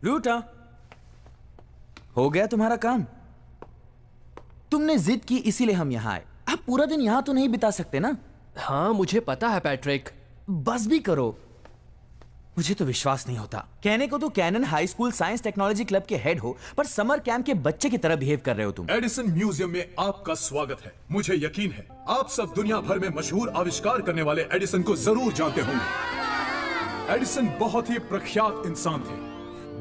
रूटा, हो गया तुम्हारा काम। तुमने जिद की इसीलिए हम यहाँ आए। आप पूरा दिन यहाँ तो नहीं बिता सकते ना। हाँ मुझे पता है पैट्रिक। बस भी करो, मुझे तो विश्वास नहीं होता। कहने को तो Canon high school science technology club के हेड हो, पर समर कैंप के बच्चे की तरह बिहेव कर रहे हो तुम। एडिसन म्यूजियम में आपका स्वागत है। मुझे यकीन है आप सब दुनिया भर में मशहूर आविष्कार करने वाले एडिसन को जरूर जानते होंगे। एडिसन बहुत ही प्रख्यात इंसान थे।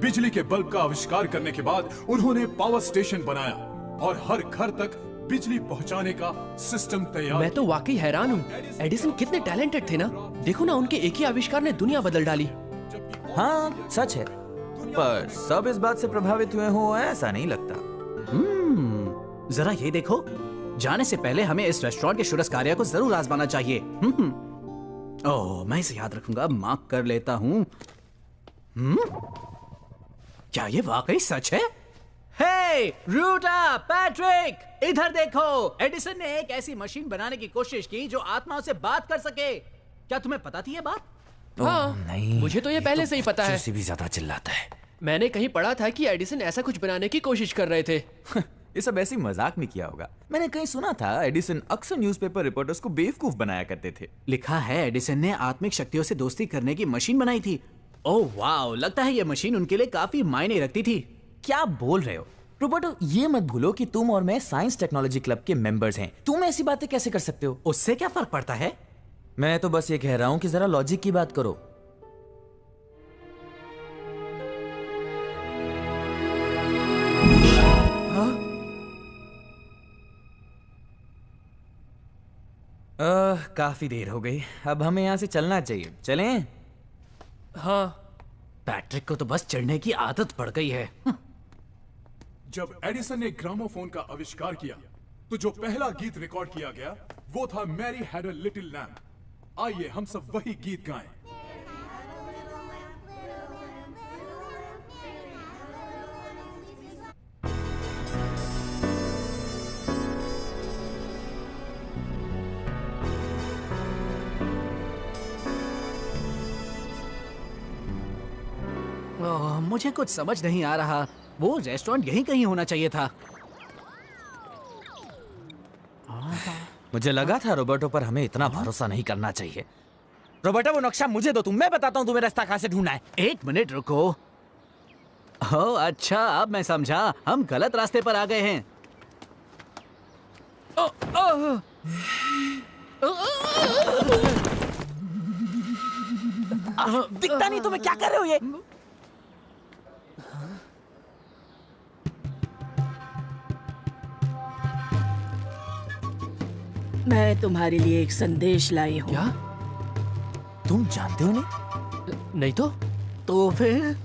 बिजली के बल्ब का आविष्कार करने के बाद उन्होंने पावर स्टेशन बनाया और हर घर तक बिजली पहुंचाने का सिस्टम तैयार। मैं तो वाकई हैरान हूँ। एडिसन कितने टैलेंटेड थे ना। देखो ना, उनके एक ही आविष्कार ने दुनिया बदल डाली। हाँ सच है, पर सब इस बात से प्रभावित हुए हो ऐसा नहीं लगता। जरा ये देखो, जाने से पहले हमें इस रेस्टोरेंट के शुरस्कारिया को जरूर आजमाना चाहिए। ओह, मैं इसे याद रखूंगा, मार्क कर लेता हूँ। क्या ये वाकई सच है? हे रूटा, पैट्रिक, इधर देखो। एडिसन ने एक ऐसी मशीन बनाने की कोशिश की जो आत्माओं से बात कर सके। क्या तुम्हें पता थी ये बात? हाँ, नहीं, मुझे तो ये पहले से ही पता है। से भी ज्यादा चिल्लाता है। मैंने कहीं पढ़ा था कि एडिसन ऐसा कुछ बनाने की कोशिश कर रहे थे। ये सब ऐसी मजाक में किया होगा। मैंने कहीं सुना था एडिसन अक्सर न्यूज़पेपर रिपोर्टर्स को बेवकूफ बनाया करते थे। लिखा है एडिसन ने आत्मिक शक्तियों से दोस्ती करने की मशीन बनाई थी। ओह वाह, लगता है ये मशीन उनके लिए काफी मायने रखती थी। क्या बोल रहे हो रोबर्टो? ये मत भूलो कि तुम और मैं साइंस टेक्नोलॉजी क्लब के मेंबर्स हैं। तुम ऐसी बातें कैसे कर सकते हो? उससे क्या फर्क पड़ता है? मैं तो बस ये कह रहा हूं कि जरा लॉजिक की बात करो। काफी देर हो गई, अब हमें यहाँ से चलना चाहिए। चलें? हाँ, पैट्रिक को तो बस चढ़ने की आदत पड़ गई है। जब एडिसन ने ग्रामोफोन का आविष्कार किया तो जो पहला गीत रिकॉर्ड किया गया वो था Mary had a little lamb. आइए हम सब वही गीत गाएं। मुझे कुछ समझ नहीं आ रहा। वो रेस्टोरेंट यहीं कहीं होना चाहिए था। मुझे लगा था रोबर्टो पर हमें इतना भरोसा नहीं करना चाहिए। रोबर्टो, वो नक्शा मुझे दो, मैं बताता हूँ तुम्हें रास्ता कहाँ से ढूंढना है। एक मिनट रुको। ओह अच्छा, अब मैं समझा, हम गलत रास्ते पर आ गए हैं। दिखता नहीं तुम्हें, क्या कर रहे हो ये? मैं तुम्हारे लिए एक संदेश लाई हूँ। क्या? तुम जानते हो नहीं? नहीं तो? तो फिर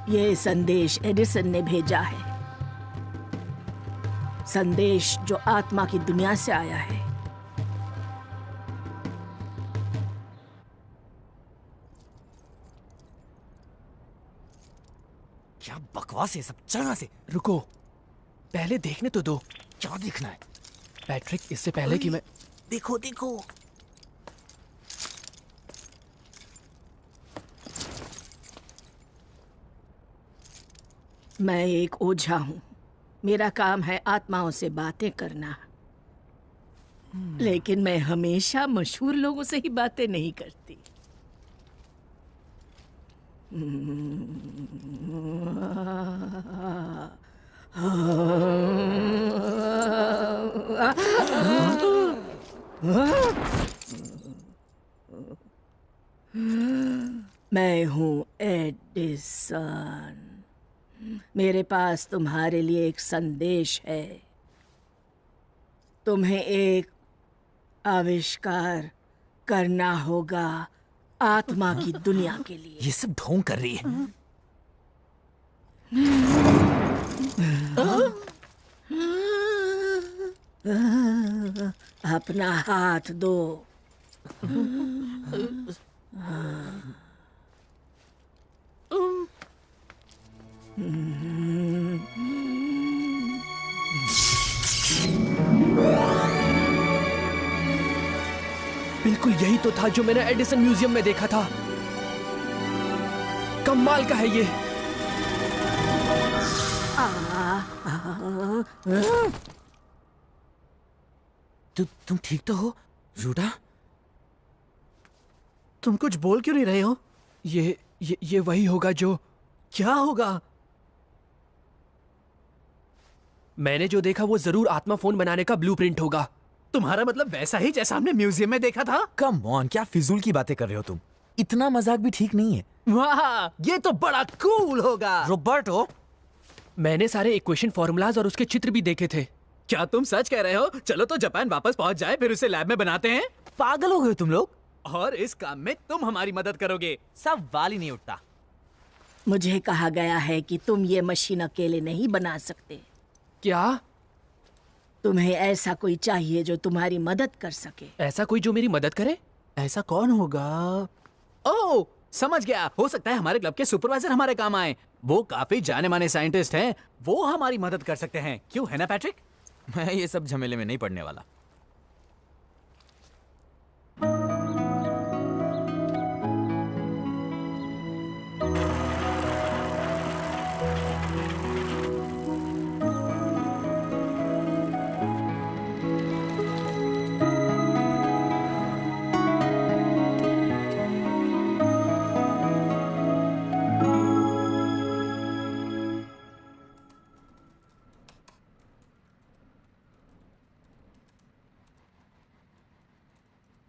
ये संदेश एडिसन ने भेजा है। संदेश जो आत्मा की दुनिया से आया है। क्या बकवास है सब, चलना से। रुको, पहले देखने तो दो। क्या देखना है? पैट्रिक, इससे पहले कि मैं... देखो देखो। मैं एक ओझा हूँ। मेरा काम है आत्माओं से बातें करना। लेकिन मैं हमेशा मशहूर लोगों से ही बातें नहीं करती। मैं हूँ एडिसन। मेरे पास तुम्हारे लिए एक संदेश है। तुम्हें एक आविष्कार करना होगा आत्मा की दुनिया के लिए। ये सब ढोंग कर रही है। अपना हाथ दो। बिल्कुल यही तो था जो मैंने एडिसन म्यूजियम में देखा था। कमाल का है ये। तुम ठीक तो हो रूटा? तुम कुछ बोल क्यों नहीं रहे हो? ये वही होगा जो... क्या होगा? मैंने जो देखा वो जरूर आत्मा फोन बनाने का ब्लूप्रिंट होगा। तुम्हारा मतलब वैसा ही जैसा हमने म्यूजियम में देखा था? कम ऑन, क्या फिजूल की बातें कर रहे हो तुम? इतना मजाक भी ठीक नहीं है। वाह, ये तो बड़ा कूल होगा। रोबर्टो, मैंने सारे इक्वेशन फॉर्मूलाज और उसके चित्र भी देखे थे। क्या तुम सच कह रहे हो? चलो तो जापान वापस पहुंच जाए, फिर उसे लैब में बनाते हैं। पागल हो गए तुम लोग? और इस काम में तुम हमारी मदद करोगे। सवाल ही नहीं उठता। मुझे कहा गया है कि तुम ये मशीन अकेले नहीं बना सकते। क्या? तुम्हें ऐसा कोई चाहिए जो तुम्हारी मदद कर सके। ऐसा कोई जो मेरी मदद करे? ऐसा कौन होगा? ओह, समझ गया। हो सकता है हमारे क्लब के सुपरवाइजर हमारे काम आए। वो काफी जाने माने साइंटिस्ट हैं, वो हमारी मदद कर सकते हैं। क्यों, है ना पैट्रिक? मैं ये सब झमेले में नहीं पड़ने वाला।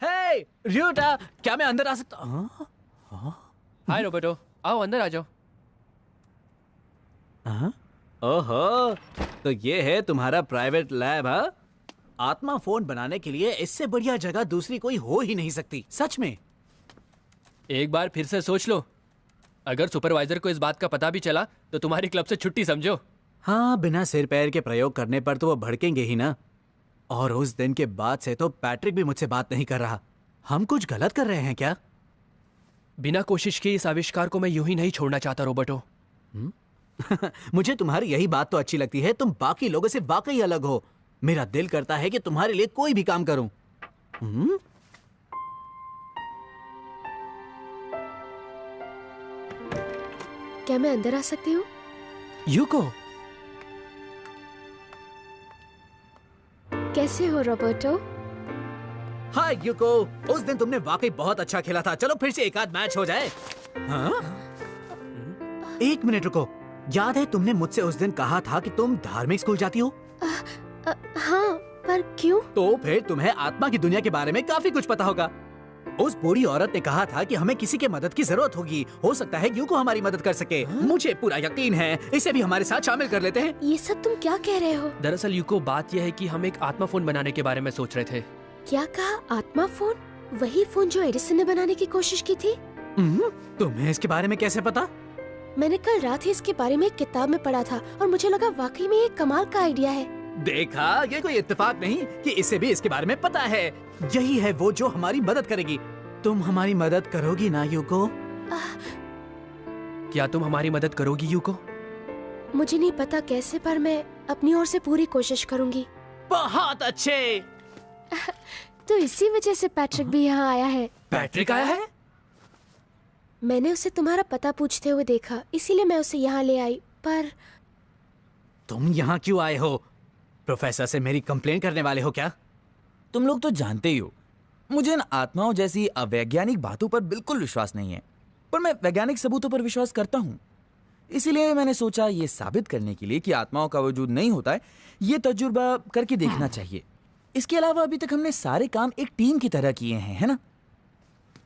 हे रियोटा, क्या मैं अंदर आ सकता हूँ? हाय रोबर्टो, आओ अंदर आ जाओ। ओहो, तो ये है तुम्हारा प्राइवेट लैब? हाँ, आत्मा फोन बनाने के लिए इससे बढ़िया जगह दूसरी कोई हो ही नहीं सकती। सच में। एक बार फिर से सोच लो, अगर सुपरवाइजर को इस बात का पता भी चला तो तुम्हारी क्लब से छुट्टी समझो। हाँ, बिना सिर पैर के प्रयोग करने पर तो वो भड़केंगे ही ना। और उस दिन के बाद से तो पैट्रिक भी मुझसे बात नहीं कर रहा। हम कुछ गलत कर रहे हैं क्या? बिना कोशिश के इस आविष्कार को मैं यूं ही नहीं छोड़ना चाहता रोबर्टो। मुझे तुम्हारी यही बात तो अच्छी लगती है, तुम बाकी लोगों से वाकई अलग हो। मेरा दिल करता है कि तुम्हारे लिए कोई भी काम करूं। क्या मैं अंदर आ सकती हूँ? यूको, कैसे हो रॉबर्टो? हाय यूको, उस दिन तुमने वाकई बहुत अच्छा खेला था। चलो फिर से एक आध मैच हो जाए। हाँ? एक मिनट रुको, याद है तुमने मुझसे उस दिन कहा था कि तुम धार्मिक स्कूल जाती हो? हाँ, पर क्यों? तो फिर तुम्हें आत्मा की दुनिया के बारे में काफी कुछ पता होगा। उस बूढ़ी औरत ने कहा था कि हमें किसी के मदद की जरूरत होगी। हो सकता है यूको हमारी मदद कर सके। मुझे पूरा यकीन है। इसे भी हमारे साथ शामिल कर लेते हैं। ये सब तुम क्या कह रहे हो? दरअसल यूको, बात यह है कि हम एक आत्मा फोन बनाने के बारे में सोच रहे थे। क्या कहा? आत्मा फोन? वही फोन जो एडिसन ने बनाने की कोशिश की थी? तुम्हें इसके बारे में कैसे पता? मैंने कल रात ही इसके बारे में एक किताब में पढ़ा था और मुझे लगा वाकई में ये कमाल का आइडिया है। देखा, ये कोई इत्तेफाक नहीं कि इसे भी इसके बारे में पता है। यही है वो जो हमारी मदद करेगी। तुम हमारी मदद करोगी ना यूको? क्या तुम हमारी मदद करोगी यूको? मुझे नहीं पता कैसे, पर मैं अपनी ओर से पूरी कोशिश करूंगी। बहुत अच्छे। तो इसी वजह से पैट्रिक भी यहाँ आया है। पैट्रिक आया है? मैंने उसे तुम्हारा पता पूछते हुए देखा, इसीलिए मैं उसे यहाँ ले आई। पर तुम यहाँ क्यों आए हो? प्रोफेसर से मेरी कंप्लेन करने वाले हो क्या? तुम लोग तो जानते ही हो, मुझे इन आत्माओं जैसी अवैज्ञानिक बातों पर बिल्कुल विश्वास नहीं है। पर मैं वैज्ञानिक सबूतों पर विश्वास करता हूँ। इसीलिए मैंने सोचा ये साबित करने के लिए कि आत्माओं का वजूद नहीं होता है, ये तजुर्बा करके देखना चाहिए। इसके अलावा अभी तक हमने सारे काम एक टीम की तरह किए हैं, है ना?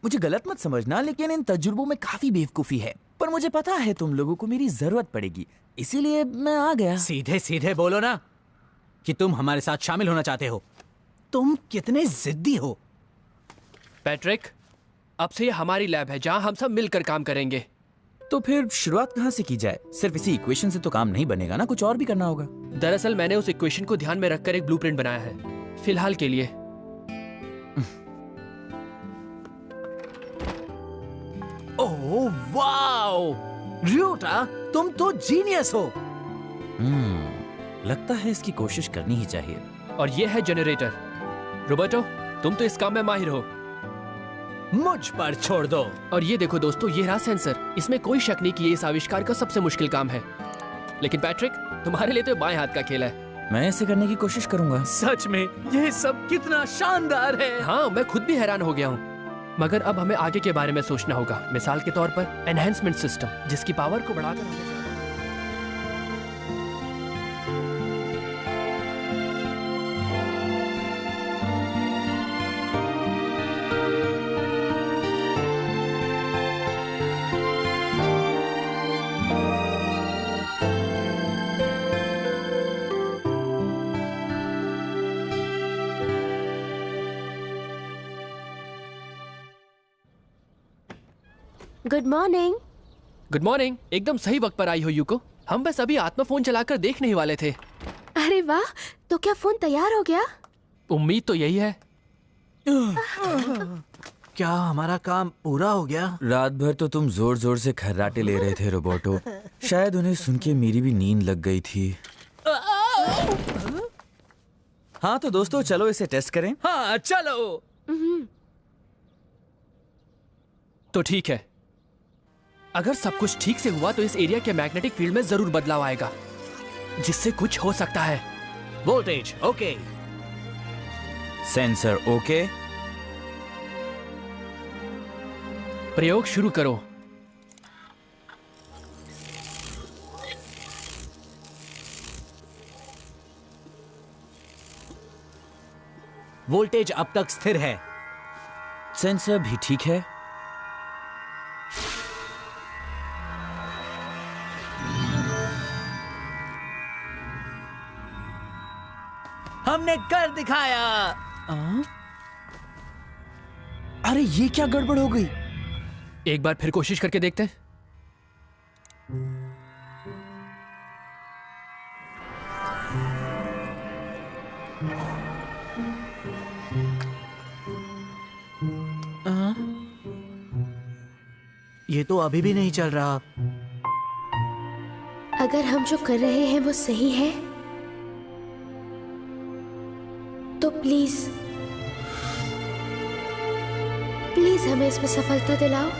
मुझे गलत मत समझना, लेकिन इन तजुर्बों में काफी बेवकूफी है। पर मुझे पता है तुम लोगों को मेरी जरूरत पड़ेगी, इसीलिए मैं आ गया। सीधे सीधे बोलो ना कि तुम हमारे साथ शामिल होना चाहते हो। तुम कितने जिद्दी हो। पैट्रिक, अब से ये हमारी लैब है जहाँ हम सब मिलकर काम करेंगे। तो फिर शुरुआत कहाँ से की जाए? सिर्फ इसी इक्वेशन से तो काम नहीं बनेगा ना, कुछ और भी करना होगा। दरअसल मैंने उस इक्वेशन को ध्यान में रखकर एक ब्लूप्रिंट बनाया है, फिलहाल के लिए। ओह वाओ, रियोटा, तुम तो जीनियस हो। लगता है इसकी कोशिश करनी ही चाहिए। और ये है जनरेटर। रोबर्टो, तुम तो इस काम में माहिर हो। मुझ पर छोड़ दो। और ये देखो दोस्तों, ये रहा सेंसर। इसमें कोई शक नहीं कि ये इस आविष्कार का सबसे मुश्किल काम है। लेकिन पैट्रिक, तुम्हारे लिए तो बाएं हाथ का खेल है। मैं इसे करने की कोशिश करूंगा। सच में यह सब कितना शानदार है। हाँ, मैं खुद भी हैरान हो गया हूँ। मगर अब हमें आगे के बारे में सोचना होगा। मिसाल के तौर पर एनहेंसमेंट सिस्टम, जिसकी पावर को बढ़ाकर हमें गुड मॉर्निंग। Good morning. एकदम सही वक्त पर आई हो यूको। हम बस अभी आत्मा फोन चलाकर देखने ही वाले थे। अरे वाह, तो क्या फोन तैयार हो गया? उम्मीद तो यही है। क्या हमारा काम पूरा हो गया? रात भर तो तुम जोर जोर से खर्राटे ले रहे थे रोबोटो। शायद उन्हें सुन के मेरी भी नींद लग गई थी। हाँ तो दोस्तों, चलो इसे टेस्ट करें। हाँ चलो। तो ठीक है, अगर सब कुछ ठीक से हुआ तो इस एरिया के मैग्नेटिक फील्ड में जरूर बदलाव आएगा, जिससे कुछ हो सकता है। वोल्टेज ओके, सेंसर ओके, प्रयोग शुरू करो। वोल्टेज अब तक स्थिर है। सेंसर भी ठीक है। हमने कर दिखाया। अरे ये क्या गड़बड़ हो गई? एक बार फिर कोशिश करके देखते हैं। ये तो अभी भी नहीं चल रहा। अगर हम जो कर रहे हैं वो सही है तो प्लीज प्लीज हमें इसमें सफलता दिलाओ।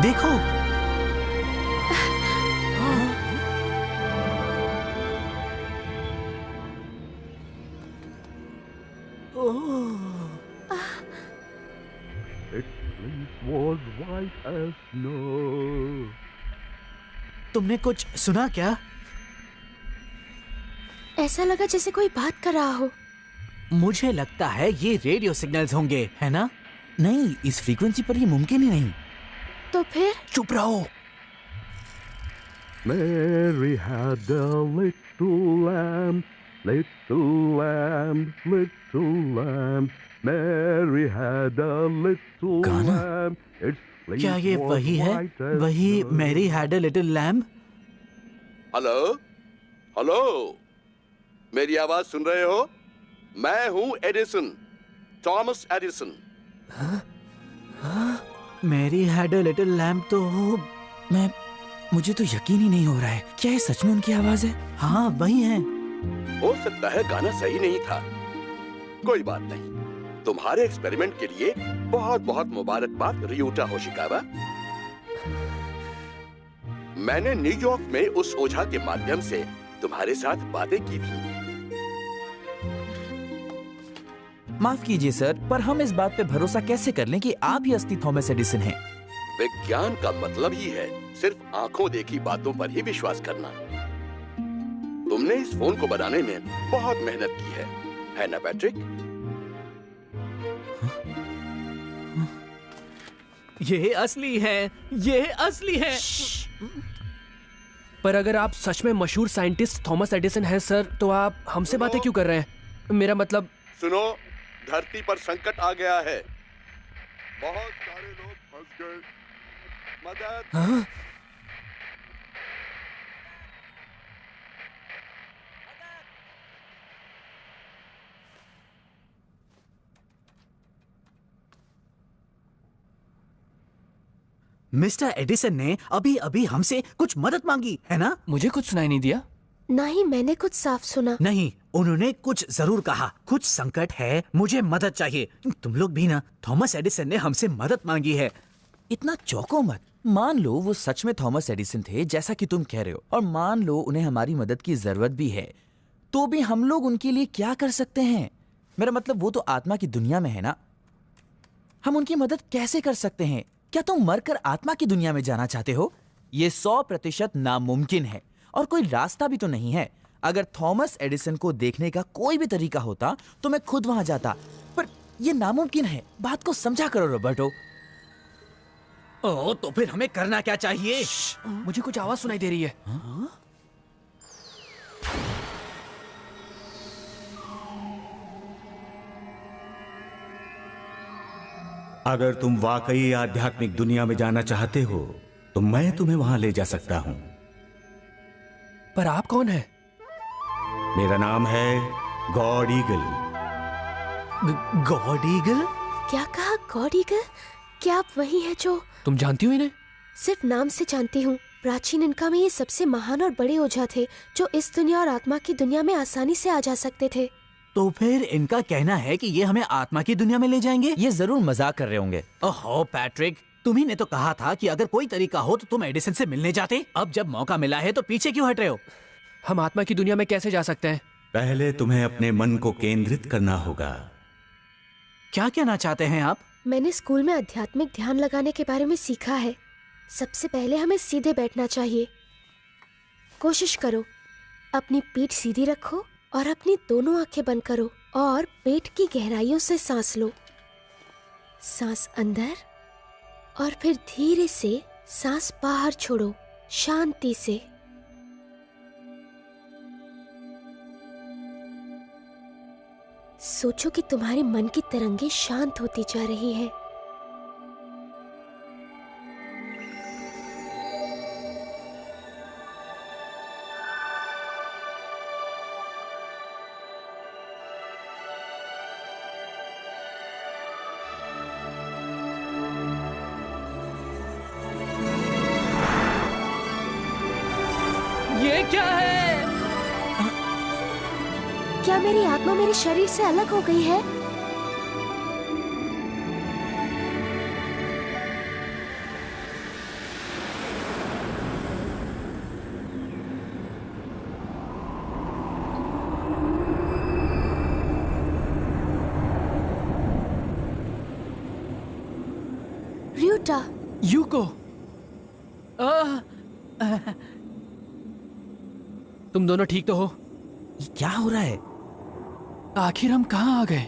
देखो, was white as snow. तुमने कुछ सुना क्या? ऐसा लगा जैसे कोई बात कर रहा हो। मुझे लगता है ये रेडियो सिग्नल्स होंगे, है ना? नहीं, इस फ्रीक्वेंसी पर ये मुमकिन ही नहीं। तो फिर चुप रहो। Mary had a little lamb, little lamb, little lamb. Mary had a little गाना? lamb. Its fleece क्या ये was वही है? white as वही snow. Mary had a little lamb? Hello hello, मेरी आवाज सुन रहे हो? मैं हूं Edison, Thomas Edison. Mary had a little lamb तो मुझे तो यकीन ही नहीं हो रहा है। क्या ये सच में उनकी आवाज है? हाँ वही है। हो सकता है गाना सही नहीं था, कोई बात नहीं। तुम्हारे एक्सपेरिमेंट के लिए बहुत बहुत मुबारकबाद रियूटा होशिकावा। मैंने न्यूयॉर्क में उस ओझा के माध्यम से तुम्हारे साथ बातें की थी। माफ कीजिए सर, पर हम इस बात पे भरोसा कैसे कर लें कि आप ही असली थॉमस एडिसन हैं? विज्ञान का मतलब ही है सिर्फ आंखों देखी बातों पर ही विश्वास करना। तुमने इस फोन को बनाने में बहुत मेहनत की है ना पैट्रिक? ये असली है, ये असली है। पर अगर आप सच में मशहूर साइंटिस्ट थॉमस एडिसन हैं सर, तो आप हमसे बातें क्यों कर रहे हैं? मेरा मतलब। सुनो, धरती पर संकट आ गया है, बहुत सारे लोग फंस गए, मदद। हाँ? मिस्टर एडिसन ने अभी अभी हमसे कुछ मदद मांगी, है ना? मुझे कुछ सुनाई नहीं दिया। नहीं, मैंने कुछ साफ सुना। नहीं, उन्होंने कुछ जरूर कहा। कुछ संकट है, मुझे मदद चाहिए। तुम लोग भी ना, थॉमस एडिसन ने हमसे मदद मांगी है। इतना चौंको मत। मान लो वो सच में थॉमस एडिसन थे जैसा कि तुम कह रहे हो, और मान लो उन्हें हमारी मदद की जरूरत भी है, तो भी हम लोग उनके लिए क्या कर सकते हैं? मेरा मतलब वो तो आत्मा की दुनिया में है ना, हम उनकी मदद कैसे कर सकते हैं? क्या तुम मरकर आत्मा की दुनिया में जाना चाहते हो? ये 100% नामुमकिन है और कोई रास्ता भी तो नहीं है। अगर थॉमस एडिसन को देखने का कोई भी तरीका होता तो मैं खुद वहां जाता, पर यह नामुमकिन है। बात को समझा करो रॉबर्टो। ओह, तो फिर हमें करना क्या चाहिए? मुझे कुछ आवाज सुनाई दे रही है। अगर तुम वाकई आध्यात्मिक दुनिया में जाना चाहते हो तो मैं तुम्हें वहां ले जा सकता हूं। पर आप कौन है? मेरा नाम है गॉड ईगल। God eagle? क्या कहा? God eagle? क्या आप वही हैं जो? तुम जानती हो इन्हें? सिर्फ नाम से जानती हूँ। प्राचीन इनका में ये सबसे महान और बड़े ओझा थे जो इस दुनिया और आत्मा की दुनिया में आसानी से आ जा सकते थे। तो फिर इनका कहना है कि ये हमें आत्मा की दुनिया में ले जाएंगे? ये जरूर मजाक कर रहे होंगे। ओहो पैट्रिक, तुम्ही ने तो कहा था कि अगर कोई तरीका हो तो तुम एडिसन से मिलने जाते। अब जब मौका मिला है तो पीछे क्यों हट रहे हो? हम आत्मा की दुनिया में कैसे जा सकते हैं? पहले तुम्हें अपने मन को केंद्रित करना होगा। क्या कहना चाहते हैं आप? मैंने स्कूल में आध्यात्मिक ध्यान लगाने के बारे में सीखा है। सबसे पहले हमें सीधे बैठना चाहिए। कोशिश करो, अपनी पीठ सीधी रखो और अपनी दोनों आंखें बंद करो और पेट की गहराइयों से सांस लो। सांस अंदर और फिर धीरे से सांस बाहर छोड़ो, शांति से। सोचो कि तुम्हारे मन की तरंगें शांत होती जा रही हैं। ये क्या है? क्या मेरी आत्मा मेरे शरीर से अलग हो गई है? रियूटा, यूको, तुम दोनों ठीक तो हो? ये क्या हो रहा है? आखिर हम कहाँ आ गए?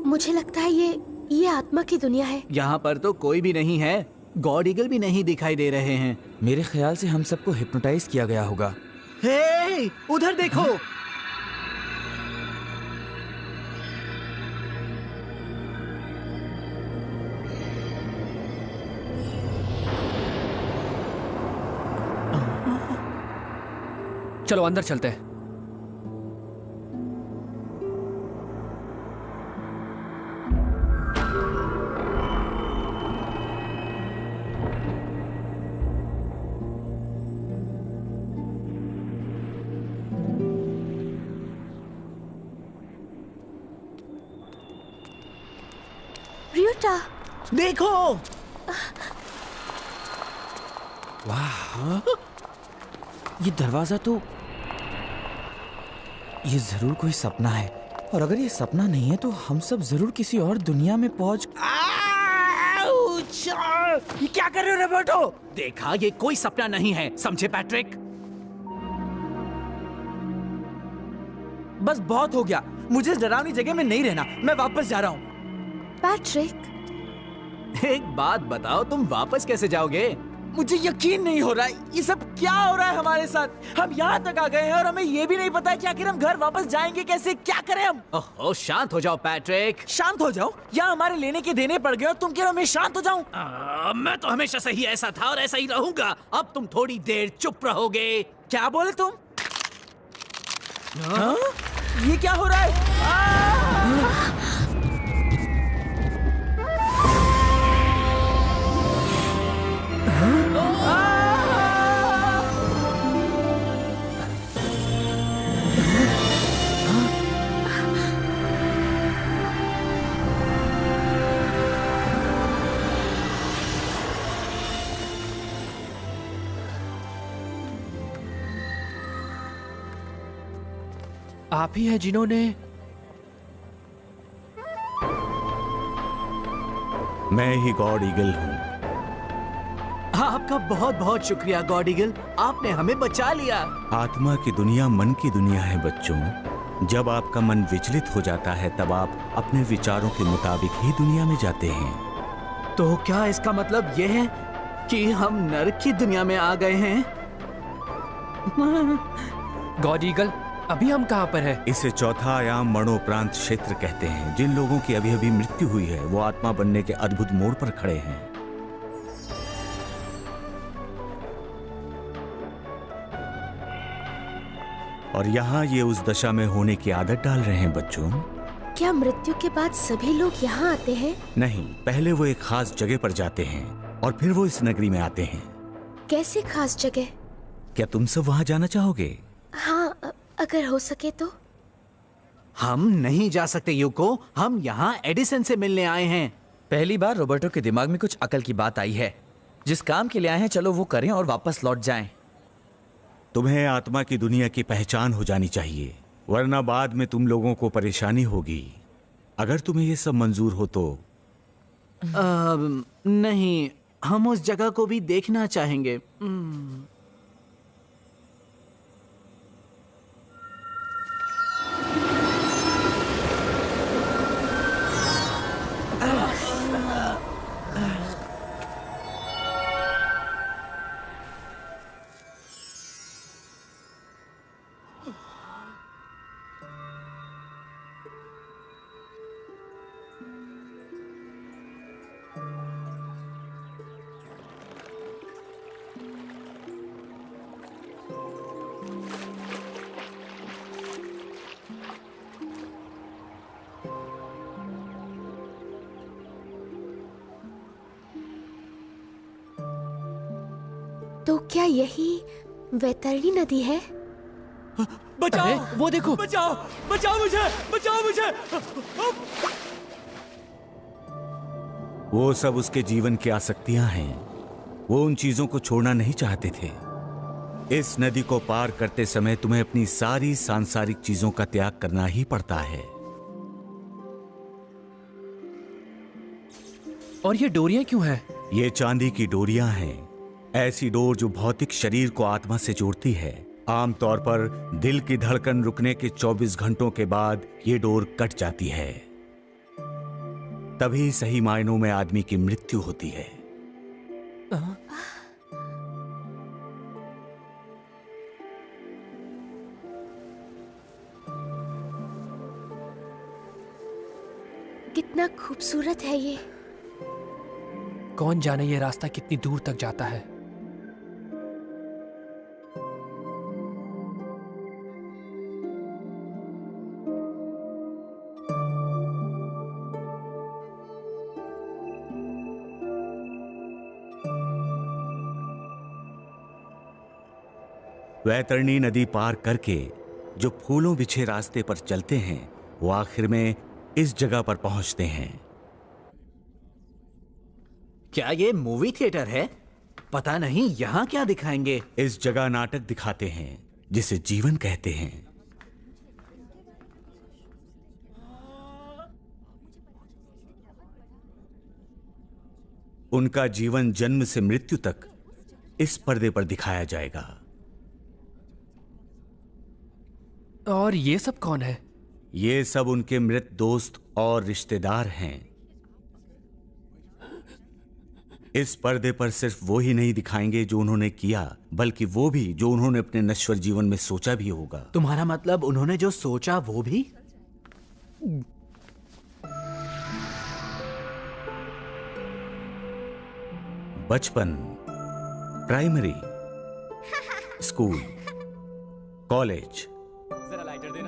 मुझे लगता है ये आत्मा की दुनिया है। यहाँ पर तो कोई भी नहीं है। गॉड ईगल भी नहीं दिखाई दे रहे हैं। मेरे ख्याल से हम सबको हिप्नोटाइज किया गया होगा। हे, उधर देखो। चलो अंदर चलते हैं। रियूटा, देखो। वाह, ये दरवाजा तो, ये जरूर कोई सपना है, और अगर ये सपना नहीं है तो हम सब जरूर किसी और दुनिया में पहुंच। ये क्या कर रहे हो रॉबर्टो? देखा, ये कोई सपना नहीं है, समझे पैट्रिक? बस बहुत हो गया, मुझे इस डरावनी जगह में नहीं रहना। मैं वापस जा रहा हूँ। पैट्रिक, एक बात बताओ, तुम वापस कैसे जाओगे? मुझे यकीन नहीं हो रहा है, ये सब क्या हो रहा है हमारे साथ। हम यहाँ तक आ गए हैं और हमें ये भी नहीं पता है कि आखिर हम घर वापस जाएंगे कैसे। क्या करें हम? ओहो, शांत हो जाओ पैट्रिक। शांत हो जाओ? या हमारे लेने के देने पड़ गए और तुम कह रहे हो मैं शांत हो जाऊं? मैं तो हमेशा से ही ऐसा था और ऐसा ही रहूंगा। अब तुम थोड़ी देर चुप रहोगे। क्या बोले तुम? हाँ? ये क्या हो रहा है? आप ही हैं जिन्होंने मैं ही गॉड ईगल हूँ। आपका बहुत बहुत शुक्रिया गॉड ईगल, आपने हमें बचा लिया। आत्मा की दुनिया मन की दुनिया है बच्चों। जब आपका मन विचलित हो जाता है तब आप अपने विचारों के मुताबिक ही दुनिया में जाते हैं। तो क्या इसका मतलब यह है कि हम नरक की दुनिया में आ गए हैं? गॉड ईगल, अभी हम कहाँ पर हैं? इसे चौथा आयाम मरणोपरांत क्षेत्र कहते हैं। जिन लोगों की अभी अभी मृत्यु हुई है वो आत्मा बनने के अद्भुत मोड़ पर खड़े हैं। और यहाँ ये उस दशा में होने की आदत डाल रहे हैं बच्चों। क्या मृत्यु के बाद सभी लोग यहाँ आते हैं? नहीं, पहले वो एक खास जगह पर जाते हैं और फिर वो इस नगरी में आते हैं। कैसे खास जगह? क्या तुम सब वहाँ जाना चाहोगे? हाँ, अगर हो सके तो। हम नहीं जा सकते यूको, हम यहाँ एडिसन से मिलने आए हैं। पहली बार रॉबर्टो के दिमाग में कुछ अकल की बात आई है। जिस काम के लिए आए हैं चलो वो करें और वापस लौट जाएं। तुम्हें आत्मा की दुनिया की पहचान हो जानी चाहिए, वरना बाद में तुम लोगों को परेशानी होगी। अगर तुम्हें ये सब मंजूर हो तो। नहीं, हम उस जगह को भी देखना चाहेंगे। तो क्या यही वैतरणी नदी है? बचाओ, वो देखो। बचाओ, बचाओ मुझे, बचाओ मुझे। वो सब उसके जीवन की आसक्तियां हैं। वो उन चीजों को छोड़ना नहीं चाहते थे। इस नदी को पार करते समय तुम्हें अपनी सारी सांसारिक चीजों का त्याग करना ही पड़ता है। और ये डोरियां क्यों हैं? ये चांदी की डोरियां हैं, ऐसी डोर जो भौतिक शरीर को आत्मा से जोड़ती है। आमतौर पर दिल की धड़कन रुकने के 24 घंटों के बाद ये डोर कट जाती है। तभी सही मायनों में आदमी की मृत्यु होती है। कितना खूबसूरत है ये। कौन जाने ये रास्ता कितनी दूर तक जाता है। वैतरणी नदी पार करके जो फूलों बिछे रास्ते पर चलते हैं वो आखिर में इस जगह पर पहुंचते हैं। क्या ये मूवी थिएटर है? पता नहीं यहाँ क्या दिखाएंगे। इस जगह नाटक दिखाते हैं जिसे जीवन कहते हैं। उनका जीवन जन्म से मृत्यु तक इस पर्दे पर दिखाया जाएगा। और ये सब कौन है? ये सब उनके मृत दोस्त और रिश्तेदार हैं। इस पर्दे पर सिर्फ वो ही नहीं दिखाएंगे जो उन्होंने किया, बल्कि वो भी जो उन्होंने अपने नश्वर जीवन में सोचा भी होगा। तुम्हारा मतलब उन्होंने जो सोचा वो भी? बचपन, प्राइमरी, स्कूल, कॉलेज,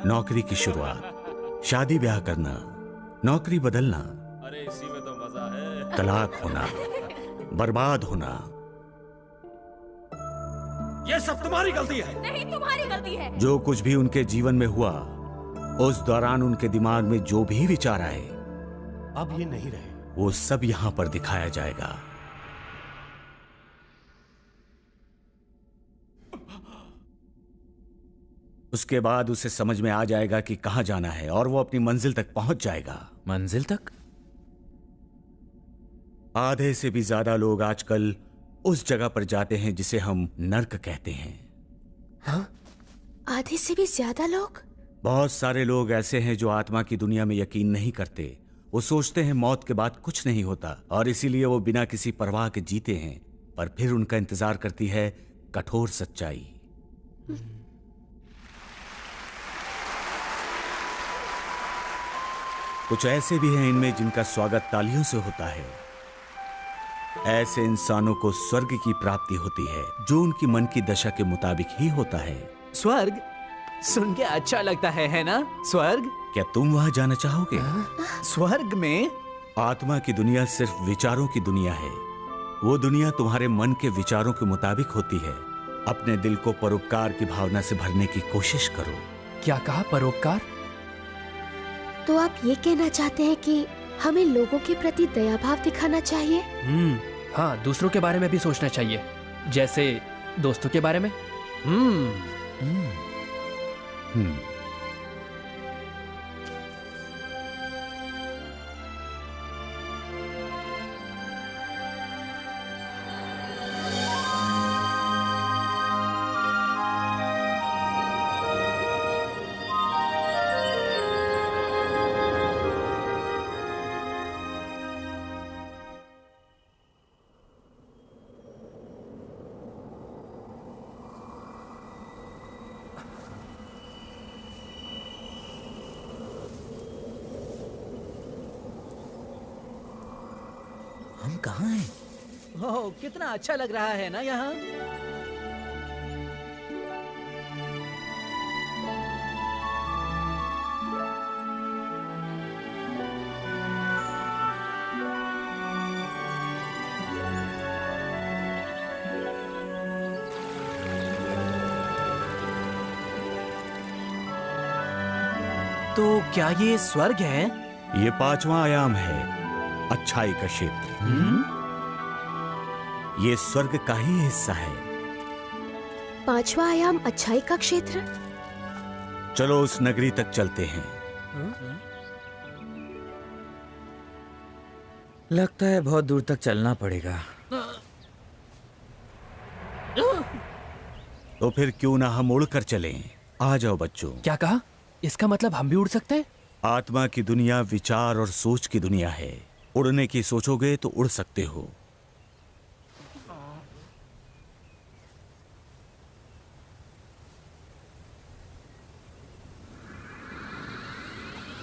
नौकरी की शुरुआत, शादी ब्याह करना, नौकरी बदलना, अरे इसी में तो मजा है। तलाक होना, बर्बाद होना। ये सब तुम्हारी गलती है। नहीं, तुम्हारी गलती है। जो कुछ भी उनके जीवन में हुआ उस दौरान उनके दिमाग में जो भी विचार आए अब ये नहीं रहे। वो सब यहां पर दिखाया जाएगा। उसके बाद उसे समझ में आ जाएगा कि कहां जाना है और वो अपनी मंजिल तक पहुंच जाएगा। मंजिल तक? आधे से भी ज्यादा लोग आजकल उस जगह पर जाते हैं जिसे हम नर्क कहते हैं। हाँ? आधे से भी ज्यादा लोग? बहुत सारे लोग ऐसे हैं जो आत्मा की दुनिया में यकीन नहीं करते। वो सोचते हैं मौत के बाद कुछ नहीं होता और इसीलिए वो बिना किसी परवाह के जीते हैं, पर फिर उनका इंतजार करती है कठोर सच्चाई। कुछ ऐसे भी हैं इनमें जिनका स्वागत तालियों से होता है। ऐसे इंसानों को स्वर्ग की प्राप्ति होती है जो उनकी मन की दशा के मुताबिक ही होता है। स्वर्ग सुन के अच्छा लगता है ना? स्वर्ग? क्या तुम वहां जाना चाहोगे? स्वर्ग में आत्मा की दुनिया सिर्फ विचारों की दुनिया है। वो दुनिया तुम्हारे मन के विचारों के मुताबिक होती है। अपने दिल को परोपकार की भावना से भरने की कोशिश करो। क्या कहा? परोपकार? तो आप ये कहना चाहते हैं कि हमें लोगों के प्रति दया भाव दिखाना चाहिए? हाँ, दूसरों के बारे में भी सोचना चाहिए, जैसे दोस्तों के बारे में। हम कहाँ हैं? ओह, कितना अच्छा लग रहा है ना यहाँ। तो क्या ये स्वर्ग है? ये 5वां आयाम है, अच्छाई का क्षेत्र। ये स्वर्ग का ही हिस्सा है। 5वां आयाम अच्छाई का क्षेत्र? चलो उस नगरी तक चलते हैं। लगता है बहुत दूर तक चलना पड़ेगा। तो फिर क्यों ना हम उड़कर चलें? आ जाओ बच्चों। क्या कहा? इसका मतलब हम भी उड़ सकते हैं? आत्मा की दुनिया विचार और सोच की दुनिया है। उड़ने की सोचोगे तो उड़ सकते हो।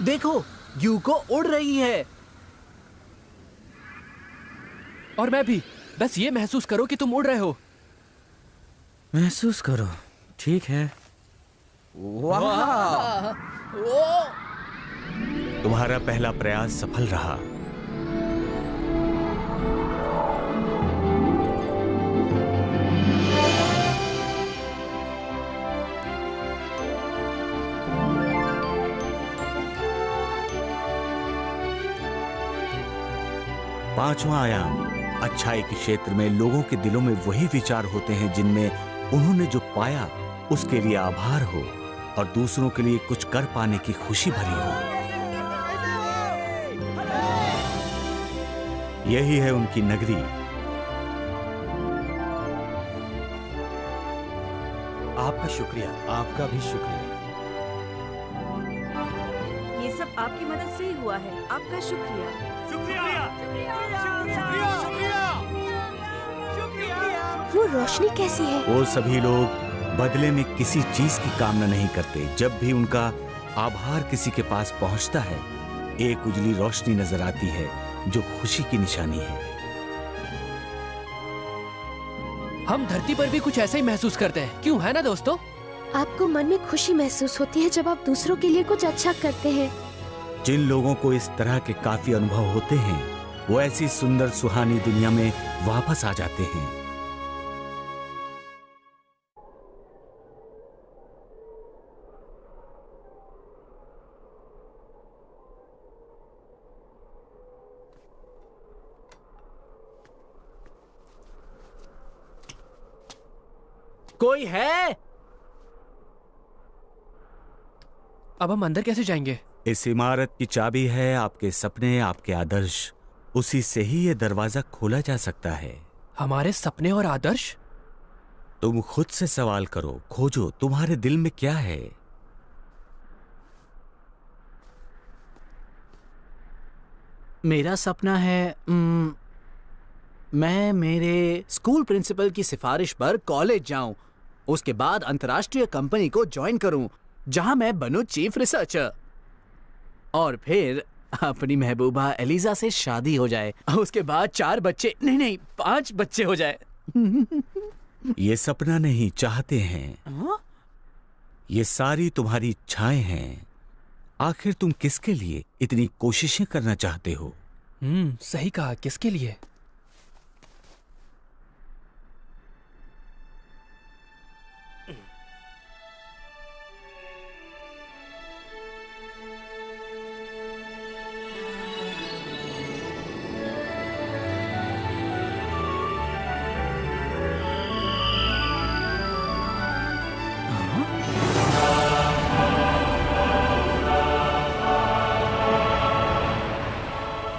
देखो, यूको उड़ रही है। और मैं भी। बस ये महसूस करो कि तुम उड़ रहे हो। महसूस करो, ठीक है। वाह! तुम्हारा पहला प्रयास सफल रहा। पांचवा आयाम अच्छाई के क्षेत्र में लोगों के दिलों में वही विचार होते हैं जिनमें उन्होंने जो पाया उसके लिए आभार हो और दूसरों के लिए कुछ कर पाने की खुशी भरी हो। यही है उनकी नगरी। आपका शुक्रिया। आपका भी शुक्रिया। ये सब आपकी मदद से ही हुआ है। आपका शुक्रिया। वो रोशनी कैसी है? वो सभी लोग बदले में किसी चीज की कामना नहीं करते। जब भी उनका आभार किसी के पास पहुंचता है, एक उजली रोशनी नजर आती है जो खुशी की निशानी है। हम धरती पर भी कुछ ऐसा ही महसूस करते हैं, क्यों? है ना दोस्तों? आपको मन में खुशी महसूस होती है जब आप दूसरों के लिए कुछ अच्छा करते हैं। जिन लोगों को इस तरह के काफी अनुभव होते हैं, वो ऐसी सुंदर सुहानी दुनिया में वापस आ जाते हैं। कोई है? अब हम अंदर कैसे जाएंगे? इस इमारत की चाबी है आपके सपने, आपके आदर्श। उसी से ही ये दरवाजा खोला जा सकता है। हमारे सपने और आदर्श? तुम खुद से सवाल करो, खोजो तुम्हारे दिल में क्या है। मेरा सपना है मैं मेरे स्कूल प्रिंसिपल की सिफारिश पर कॉलेज जाऊं, उसके बाद अंतर्राष्ट्रीय कंपनी को ज्वाइन करूं जहां मैं बनूं चीफ रिसर्चर, और फिर अपनी महबूबा एलिजा से शादी हो जाए। उसके बाद 4 बच्चे, नहीं 5 बच्चे हो जाए। ये सपना नहीं, चाहते हैं। ये सारी तुम्हारी इच्छाएं हैं। आखिर तुम किसके लिए इतनी कोशिशें करना चाहते हो? सही कहा, किसके लिए?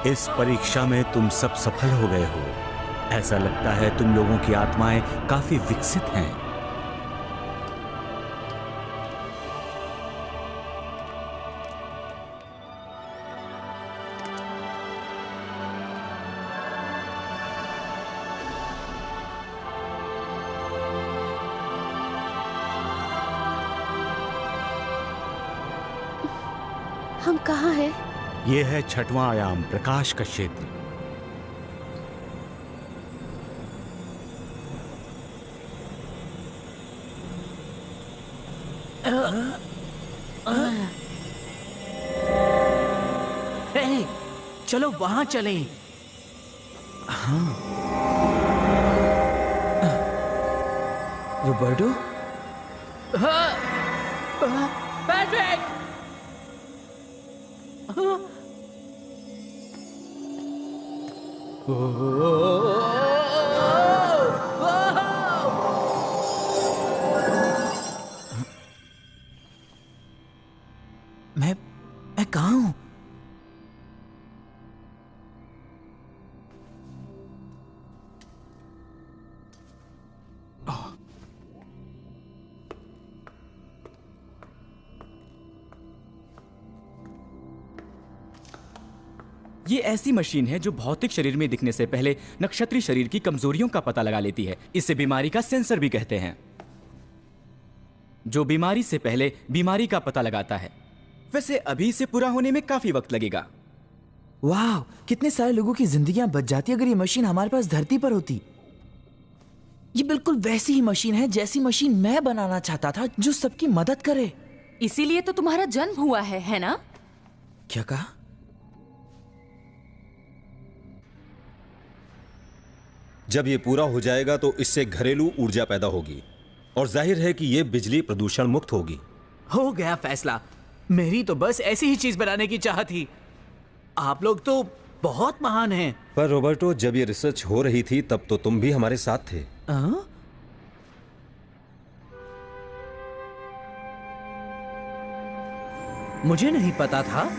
इस परीक्षा में तुम सब सफल हो गए हो। ऐसा लगता है तुम लोगों की आत्माएं काफी विकसित हैं। हम कहाँ हैं? ये है 6वां आयाम, प्रकाश का क्षेत्र। चलो वहां चलें। रोबर्टो? पैट्रिक! मैं कहाँ हूं? ये ऐसी मशीन है जो भौतिक शरीर में दिखने से पहले नक्षत्रीय शरीर की कमजोरियों का पता लगा लेती है। इसे बीमारी का सेंसर भी कहते हैं, जो बीमारी से पहले बीमारी का पता लगाता है। वैसे अभी इसे पूरा होने में काफी वक्त लगेगा। वाह, कितने सारे लोगों की जिंदगियां बच जाती अगर ये मशीन हमारे पास धरती पर होती। ये बिल्कुल वैसी ही मशीन है जैसी मशीन मैं बनाना चाहता था, जो सबकी मदद करे। इसीलिए तो तुम्हारा जन्म हुआ है ना? क्या कहा? जब ये पूरा हो जाएगा तो इससे घरेलू ऊर्जा पैदा होगी और जाहिर है कि ये बिजली प्रदूषण मुक्त होगी। हो गया फैसला। मेरी तो बस ऐसी ही चीज बनाने की चाह थी। आप लोग तो बहुत महान हैं। पर रॉबर्टो, जब ये रिसर्च हो रही थी तब तो तुम भी हमारे साथ थे। मुझे नहीं पता था।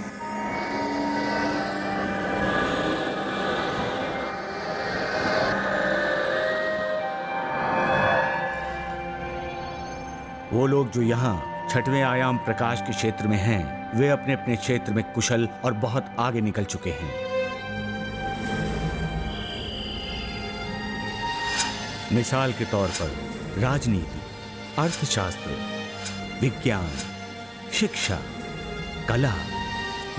वो लोग जो यहाँ 6वें आयाम प्रकाश के क्षेत्र में हैं, वे अपने अपने क्षेत्र में कुशल और बहुत आगे निकल चुके हैं। मिसाल के तौर पर राजनीति, अर्थशास्त्र, विज्ञान, शिक्षा, कला,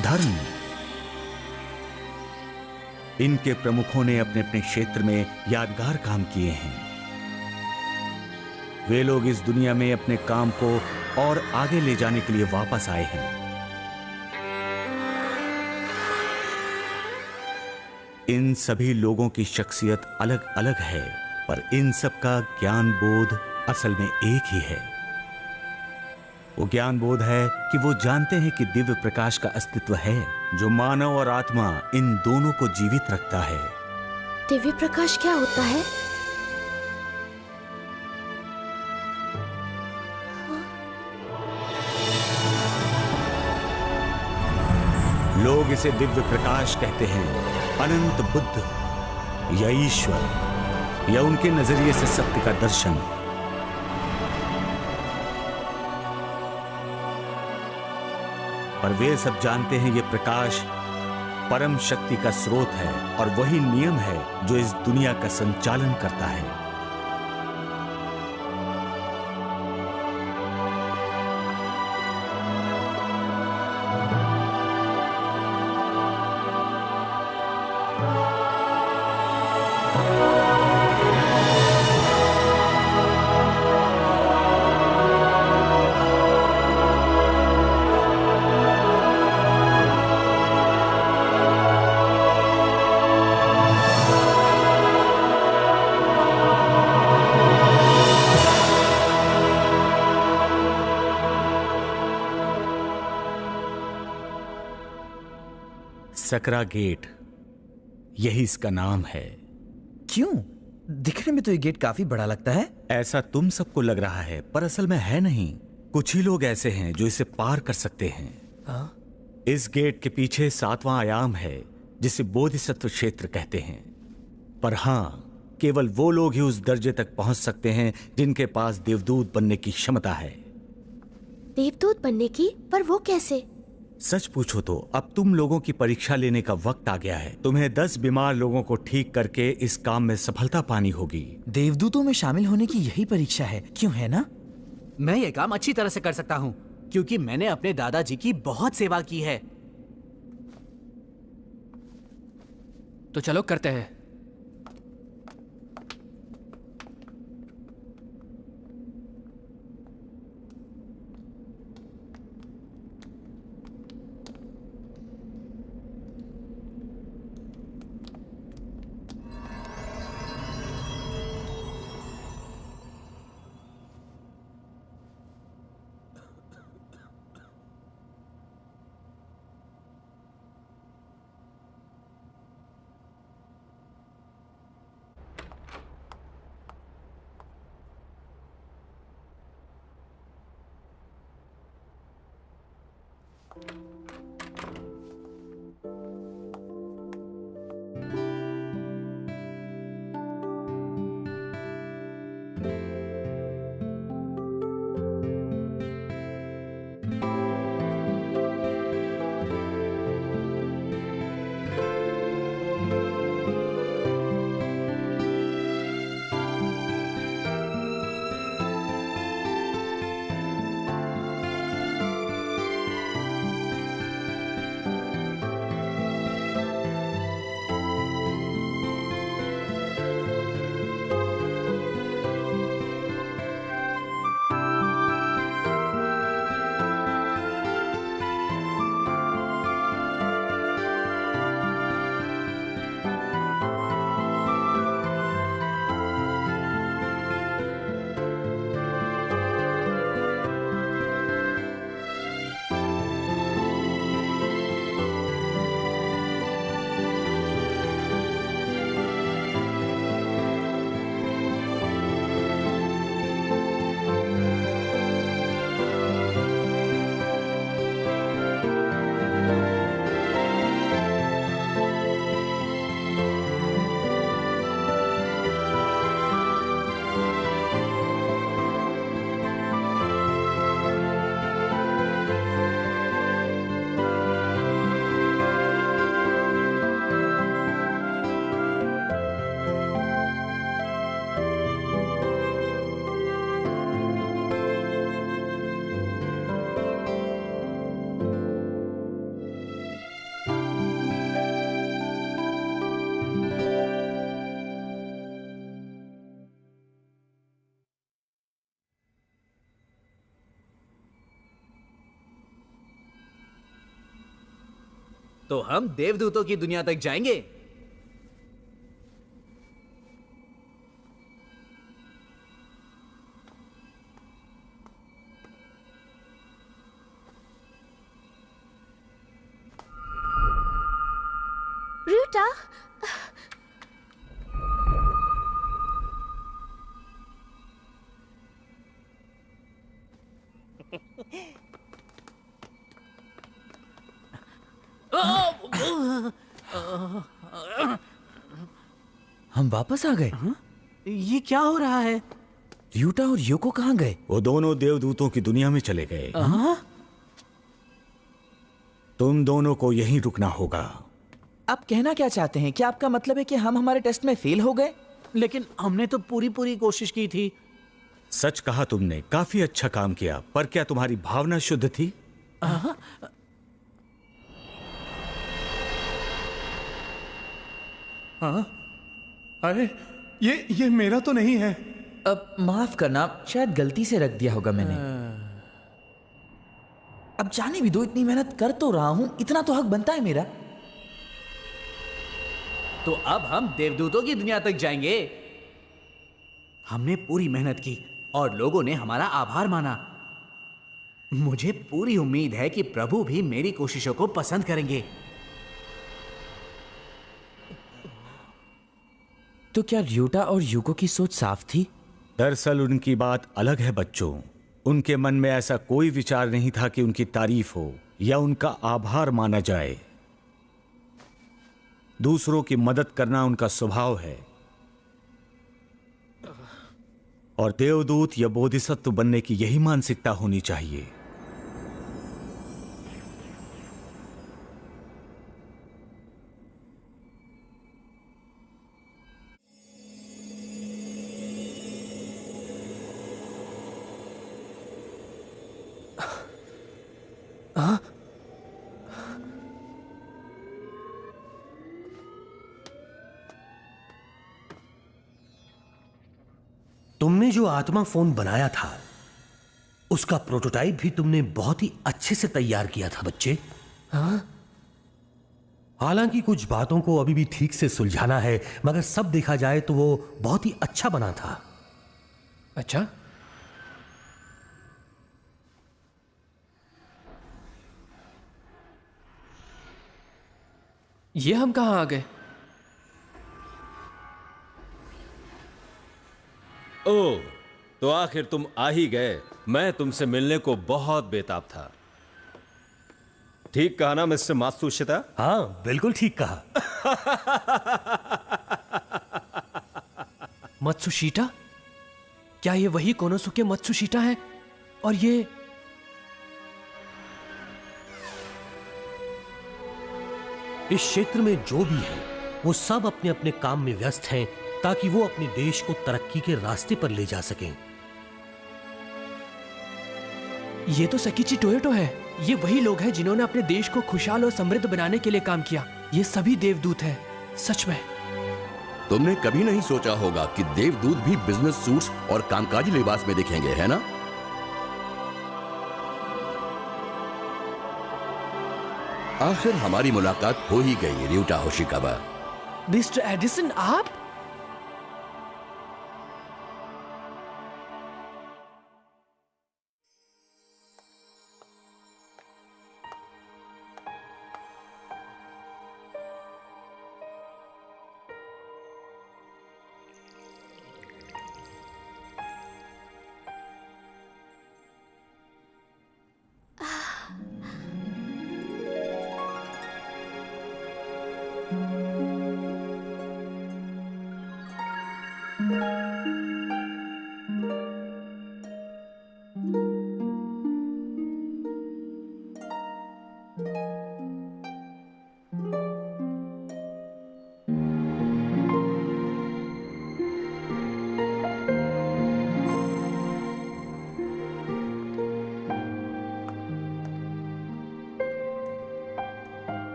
धर्म, इनके प्रमुखों ने अपने अपने क्षेत्र में यादगार काम किए हैं। वे लोग इस दुनिया में अपने काम को और आगे ले जाने के लिए वापस आए हैं। इन सभी लोगों की शख्सियत अलग अलग है, पर इन सब का ज्ञान बोध असल में एक ही है। वो ज्ञान बोध है कि वो जानते हैं कि दिव्य प्रकाश का अस्तित्व है, जो मानव और आत्मा इन दोनों को जीवित रखता है। दिव्य प्रकाश क्या होता है? लोग इसे दिव्य प्रकाश कहते हैं, अनंत बुद्ध या ईश्वर या उनके नजरिए से सत्य का दर्शन। पर वे सब जानते हैं ये प्रकाश परम शक्ति का स्रोत है और वही नियम है जो इस दुनिया का संचालन करता है। सकरा गेट, यही इसका नाम है। क्यों? दिखने में तो ये गेट काफी बड़ा लगता है। ऐसा तुम सबको लग रहा है, पर असल में है नहीं। कुछ ही लोग ऐसे हैं जो इसे पार कर सकते हैं। इस गेट के पीछे 7वां आयाम है जिसे बोधिसत्व क्षेत्र कहते हैं। पर हाँ, केवल वो लोग ही उस दर्जे तक पहुंच सकते हैं जिनके पास देवदूत बनने की क्षमता है। देवदूत बनने की? पर वो कैसे? सच पूछो तो अब तुम लोगों की परीक्षा लेने का वक्त आ गया है। तुम्हें 10 बीमार लोगों को ठीक करके इस काम में सफलता पानी होगी। देवदूतों में शामिल होने की यही परीक्षा है, क्यों है ना? मैं ये काम अच्छी तरह से कर सकता हूँ क्योंकि मैंने अपने दादाजी की बहुत सेवा की है। तो चलो करते हैं। तो हम देवदूतों की दुनिया तक जाएंगे। रूटा, हम वापस आ गए। ये क्या हो रहा है? र्यूटा और यूको कहाँ गए? वो दोनों देवदूतों की दुनिया में चले गए। तुम दोनों को यहीं रुकना होगा। आप कहना क्या चाहते हैं? क्या आपका मतलब है कि हम हमारे टेस्ट में फेल हो गए? लेकिन हमने तो पूरी कोशिश की थी। सच कहा तुमने, काफी अच्छा काम किया, पर क्या तुम्हारी भावना शुद्ध थी? अरे ये मेरा तो नहीं है। अब माफ करना, शायद गलती से रख दिया होगा मैंने। अब जाने भी दो, इतनी मेहनत कर तो रहा हूं, इतना तो हक बनता है मेरा। तो अब हम देवदूतों की दुनिया तक जाएंगे। हमने पूरी मेहनत की और लोगों ने हमारा आभार माना। मुझे पूरी उम्मीद है कि प्रभु भी मेरी कोशिशों को पसंद करेंगे। तो क्या र्यूटा और यूको की सोच साफ थी? दरअसल उनकी बात अलग है बच्चों। उनके मन में ऐसा कोई विचार नहीं था कि उनकी तारीफ हो या उनका आभार माना जाए। दूसरों की मदद करना उनका स्वभाव है, और देवदूत या बोधिसत्व बनने की यही मानसिकता होनी चाहिए। तुमने जो आत्मा फोन बनाया था उसका प्रोटोटाइप भी तुमने बहुत ही अच्छे से तैयार किया था बच्चे। हालांकि कुछ बातों को अभी भी ठीक से सुलझाना है, मगर सब देखा जाए तो वो बहुत ही अच्छा बना था। अच्छा, ये हम कहां आ गए? ओह, तो आखिर तुम आ ही गए। मैं तुमसे मिलने को बहुत बेताब था। ठीक कहा ना मिस्टर मात्सुशिता? हाँ, बिल्कुल ठीक कहा। मत्सुशिता? क्या ये वही कोनोसुके मत्सुशिता है? और ये इस क्षेत्र में जो भी है वो सब अपने अपने काम में व्यस्त हैं ताकि वो अपने देश को तरक्की के रास्ते पर ले जा सकें। ये तो सकीची टोयोटो है। ये वही लोग हैं जिन्होंने अपने देश को खुशहाल और समृद्ध बनाने के लिए काम किया। ये सभी देवदूत हैं, सच में। तुमने कभी नहीं सोचा होगा कि देवदूत भी बिजनेस सूट्स और कामकाजी लिबास में दिखेंगे, है ना? आखिर हमारी मुलाकात हो ही गई, र्यूटा होशिकावा। मिस्टर एडिसन, आप?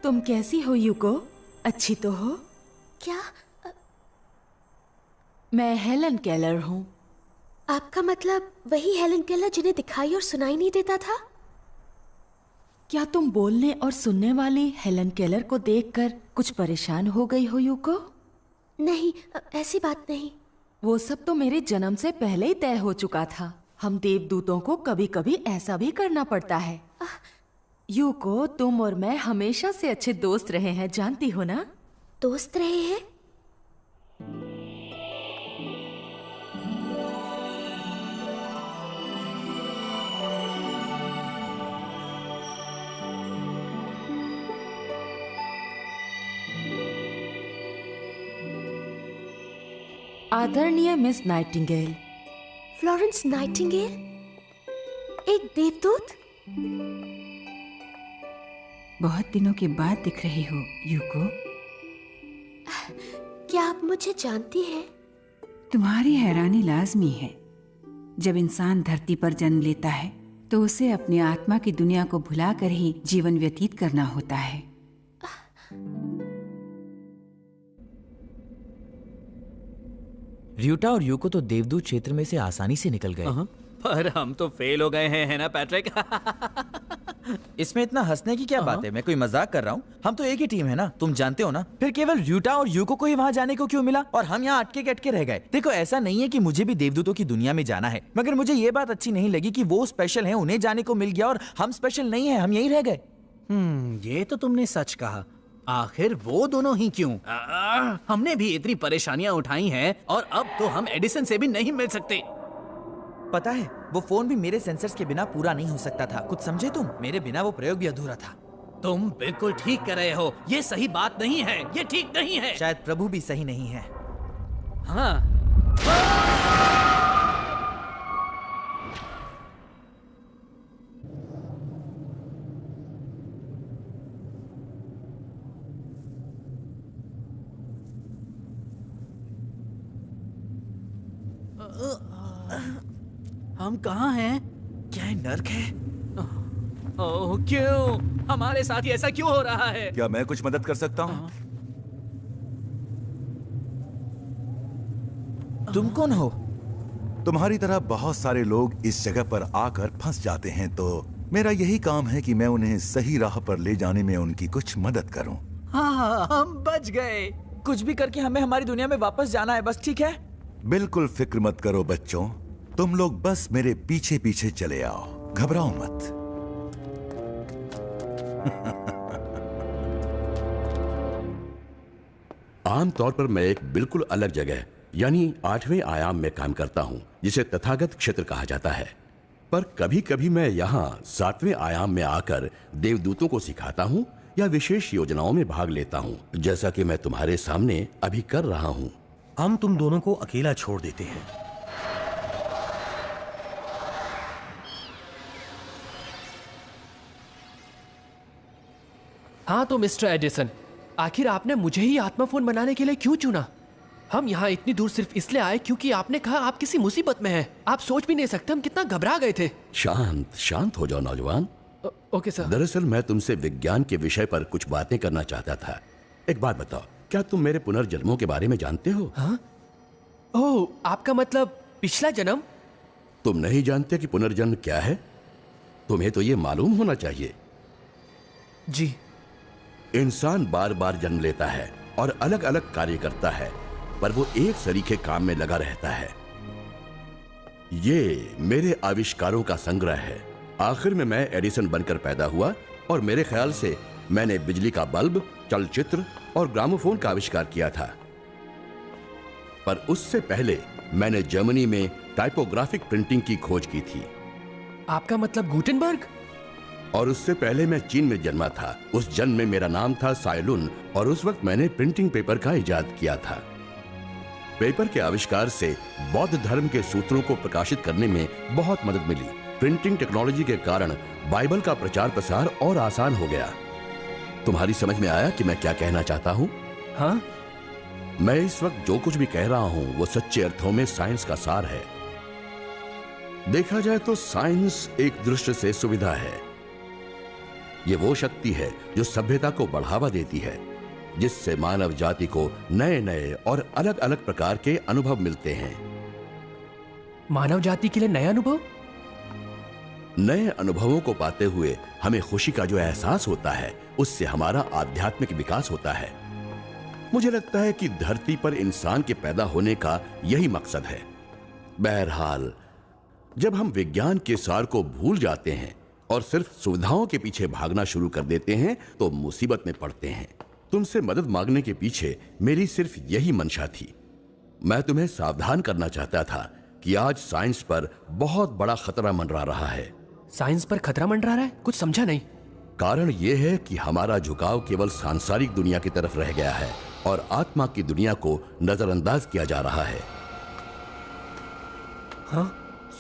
तुम कैसी हो यूको? अच्छी तो हो? क्या? मैं हेलन केलर हूँ। आपका मतलब वही हेलन केलर जिन्हें दिखाई और सुनाई नहीं देता था? क्या तुम बोलने और सुनने वाली हेलन केलर को देखकर कुछ परेशान हो गई हो यूको? नहीं, ऐसी बात नहीं। वो सब तो मेरे जन्म से पहले ही तय हो चुका था। हम देवदूतों को कभी कभी ऐसा भी करना पड़ता है। यूको, तुम और मैं हमेशा से अच्छे दोस्त रहे हैं, जानती हो ना? दोस्त रहे हैं? आदरणीय मिस नाइटिंगेल। Florence Nightingale? एक देवदूत? बहुत दिनों के बाद दिख रही हो यूको। क्या आप मुझे जानती हैं? तुम्हारी हैरानी लाजमी है। जब इंसान धरती पर जन्म लेता है तो उसे अपनी आत्मा की दुनिया को भुलाकर ही जीवन व्यतीत करना होता है। र्यूटा और यूको तो देवदूत क्षेत्र में से आसानी से निकल गए। पर हम तो फेल हो गए हैं, है ना पैट्रिक? इसमें इतना हंसने की क्या बात है? मैं कोई मजाक कर रहा हूँ। हम तो एक ही टीम है ना, तुम जानते हो ना। फिर केवल र्यूटा और यूको को ही वहाँ जाने को क्यों मिला और हम यहाँ अटके अटके रह गए? देखो, ऐसा नहीं है कि मुझे भी देवदूतों की दुनिया में जाना है, मगर मुझे ये बात अच्छी नहीं लगी कि वो स्पेशल है, उन्हें जाने को मिल गया और हम स्पेशल नहीं है, हम यही रह गए। ये तो तुमने सच कहा। आखिर वो दोनों ही क्यों? हमने भी इतनी परेशानियां उठाई हैं और अब तो हम एडिसन से भी नहीं मिल सकते। पता है, वो फोन भी मेरे सेंसर्स के बिना पूरा नहीं हो सकता था। कुछ समझे तुम? मेरे बिना वो प्रयोग भी अधूरा था। तुम बिल्कुल ठीक कर रहे हो। ये सही बात नहीं है, ये ठीक नहीं है। शायद प्रभु भी सही नहीं है। हाँ। हम कहाँ हैं? क्या है, नर्क है? ओह, क्यों? हमारे साथ ही ऐसा क्यों हो रहा है? क्या मैं कुछ मदद कर सकता हूँ? तुम कौन हो? तुम्हारी तरह बहुत सारे लोग इस जगह पर आकर फंस जाते हैं, तो मेरा यही काम है कि मैं उन्हें सही राह पर ले जाने में उनकी कुछ मदद करूं। हाँ, हम बच गए। कुछ भी करके हमें हमारी दुनिया में वापस जाना है, बस, ठीक है? बिल्कुल फिक्र मत करो बच्चों, तुम लोग बस मेरे पीछे पीछे चले आओ, घबराओ मत। आमतौर पर मैं एक बिल्कुल अलग जगह यानी 8वें आयाम में काम करता हूं, जिसे तथागत क्षेत्र कहा जाता है। पर कभी कभी मैं यहाँ 7वें आयाम में आकर देवदूतों को सिखाता हूँ या विशेष योजनाओं में भाग लेता हूँ, जैसा कि मैं तुम्हारे सामने अभी कर रहा हूँ। हम तुम दोनों को अकेला छोड़ देते हैं। हाँ तो मिस्टर एडिसन, आखिर आपने मुझे ही आत्माफोन बनाने के लिए क्यों चुना? हम यहाँ इतनी दूर सिर्फ इसलिए आए क्योंकि आपने कहा आप किसी मुसीबत में हैं। आप सोच भी नहीं सकते हम कितना घबरा गए थे। शांत हो जाओ नौजवान। Okay sir. दरअसल मैं तुमसे विज्ञान के विषय पर कुछ बातें करना चाहता था। एक बात बताओ, क्या तुम मेरे पुनर्जन्मों के बारे में जानते हो? हाँ? ओह, आपका मतलब पिछला जन्म? तुम नहीं जानते कि पुनर्जन्म क्या है? तुम्हें तो ये मालूम होना चाहिए। जी। इंसान बार बार जन्म लेता है और अलग अलग कार्य करता है, पर वो एक सरीखे काम में लगा रहता है। ये मेरे आविष्कारों का संग्रह है। आखिर में मैं एडिसन बनकर पैदा हुआ और मेरे ख्याल से मैंने बिजली का बल्ब, चलचित्र और ग्रामोफोन का आविष्कार किया था। पर उससे पहले मैंने जर्मनी में टाइपोग्राफिक प्रिंटिंग की खोज की थी। आपका मतलब गुटेनबर्ग? और उससे पहले मैं चीन में जन्मा था। उस जन्म में मेरा नाम था साइलुन और उस वक्त मैंने प्रिंटिंग पेपर का इजाद किया था। पेपर के आविष्कार से बौद्ध धर्म के सूत्रों को प्रकाशित करने में बहुत मदद मिली। प्रिंटिंग टेक्नोलॉजी के कारण बाइबल का प्रचार प्रसार और आसान हो गया। तुम्हारी समझ में आया कि मैं क्या कहना चाहता हूँ? हाँ? मैं इस वक्त जो कुछ भी कह रहा हूँ वो सच्चे अर्थों में साइंस का सार है। देखा जाए तो साइंस एक दृष्टि से सुविधा है। ये वो शक्ति है जो सभ्यता को बढ़ावा देती है, जिससे मानव जाति को नए नए और अलग अलग प्रकार के अनुभव मिलते हैं। मानव जाति के लिए नए अनुभव? नए अनुभवों को पाते हुए हमें खुशी का जो एहसास होता है, उससे हमारा आध्यात्मिक विकास होता है। मुझे लगता है कि धरती पर इंसान के पैदा होने का यही मकसद है। बहरहाल, जब हम विज्ञान के सार को भूल जाते हैं और सिर्फ सुविधाओं के पीछे भागना शुरू कर देते हैं तो मुसीबत में पड़ते हैं। तुमसे मदद मांगने के पीछे मेरी सिर्फ यही मंशा थी। मैं तुम्हें सावधान करना चाहता था कि आज साइंस पर बहुत बड़ा खतरा मंडरा रहा है। साइंस पर खतरा मंडरा रहा है? कुछ समझा नहीं। कारण यह है कि हमारा झुकाव केवल सांसारिक दुनिया की तरफ रह गया है और आत्मा की दुनिया को नजरअंदाज किया जा रहा है। हाँ?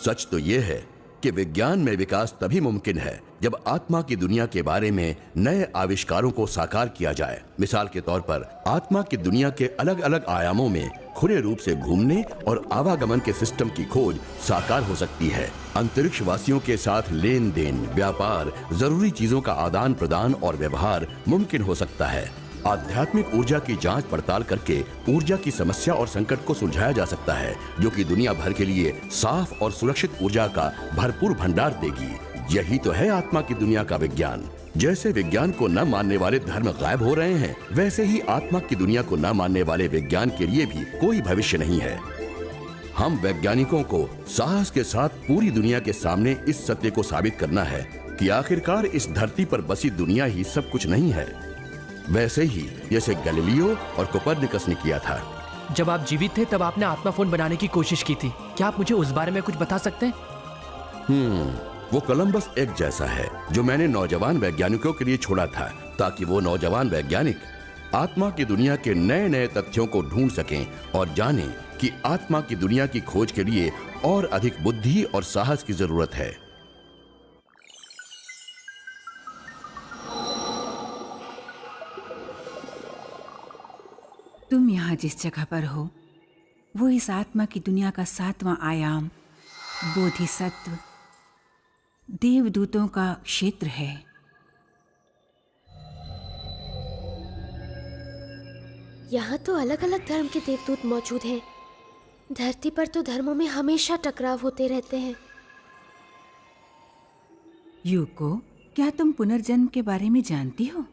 सच तो यह है कि विज्ञान में विकास तभी मुमकिन है जब आत्मा की दुनिया के बारे में नए आविष्कारों को साकार किया जाए। मिसाल के तौर पर आत्मा की दुनिया के अलग अलग आयामों में खुले रूप से घूमने और आवागमन के सिस्टम की खोज साकार हो सकती है। अंतरिक्ष वासियों के साथ लेन देन, व्यापार, जरूरी चीजों का आदान प्रदान और व्यवहार मुमकिन हो सकता है। आध्यात्मिक ऊर्जा की जांच पड़ताल करके ऊर्जा की समस्या और संकट को सुलझाया जा सकता है, जो कि दुनिया भर के लिए साफ और सुरक्षित ऊर्जा का भरपूर भंडार देगी। यही तो है आत्मा की दुनिया का विज्ञान। जैसे विज्ञान को न मानने वाले धर्म गायब हो रहे हैं, वैसे ही आत्मा की दुनिया को न मानने वाले विज्ञान के लिए भी कोई भविष्य नहीं है। हम वैज्ञानिकों को साहस के साथ पूरी दुनिया के सामने इस सत्य को साबित करना है कि आखिरकार इस धरती पर बसी दुनिया ही सब कुछ नहीं है, वैसे ही जैसे गैलीलियो और कोपरनिकस ने किया था। जब आप जीवित थे तब आपने आत्मा फोन बनाने की कोशिश की थी। क्या आप मुझे उस बारे में कुछ बता सकते हैं? वो कोलंबस एक जैसा है जो मैंने नौजवान वैज्ञानिकों के लिए छोड़ा था, ताकि वो नौजवान वैज्ञानिक आत्मा की दुनिया के नए नए तथ्यों को ढूंढ सकें और जानें कि आत्मा की दुनिया की खोज के लिए और अधिक बुद्धि और साहस की जरूरत है। तुम यहाँ जिस जगह पर हो वो इस आत्मा की दुनिया का 7वां आयाम, बोधिसत्व, देवदूतों का क्षेत्र है। यहाँ तो अलग अलग धर्म के देवदूत मौजूद हैं। धरती पर तो धर्मों में हमेशा टकराव होते रहते हैं। यूको, क्या तुम पुनर्जन्म के बारे में जानती हो?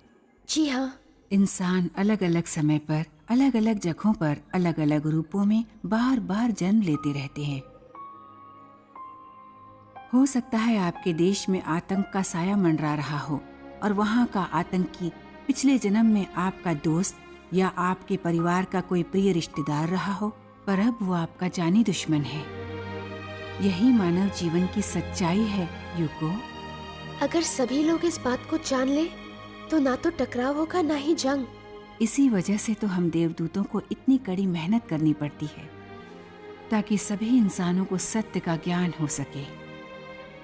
जी हाँ। इंसान अलग अलग समय पर अलग अलग जगहों पर अलग अलग रूपों में बार बार जन्म लेते रहते हैं। हो सकता है आपके देश में आतंक का साया मंडरा रहा हो और वहाँ का आतंकी पिछले जन्म में आपका दोस्त या आपके परिवार का कोई प्रिय रिश्तेदार रहा हो, पर अब वो आपका जानी दुश्मन है। यही मानव जीवन की सच्चाई है यूको। अगर सभी लोग इस बात को जान ले तो ना तो टकराव होगा ना ही जंग। इसी वजह से तो हम देवदूतों को इतनी कड़ी मेहनत करनी पड़ती है ताकि सभी इंसानों को सत्य का ज्ञान हो सके।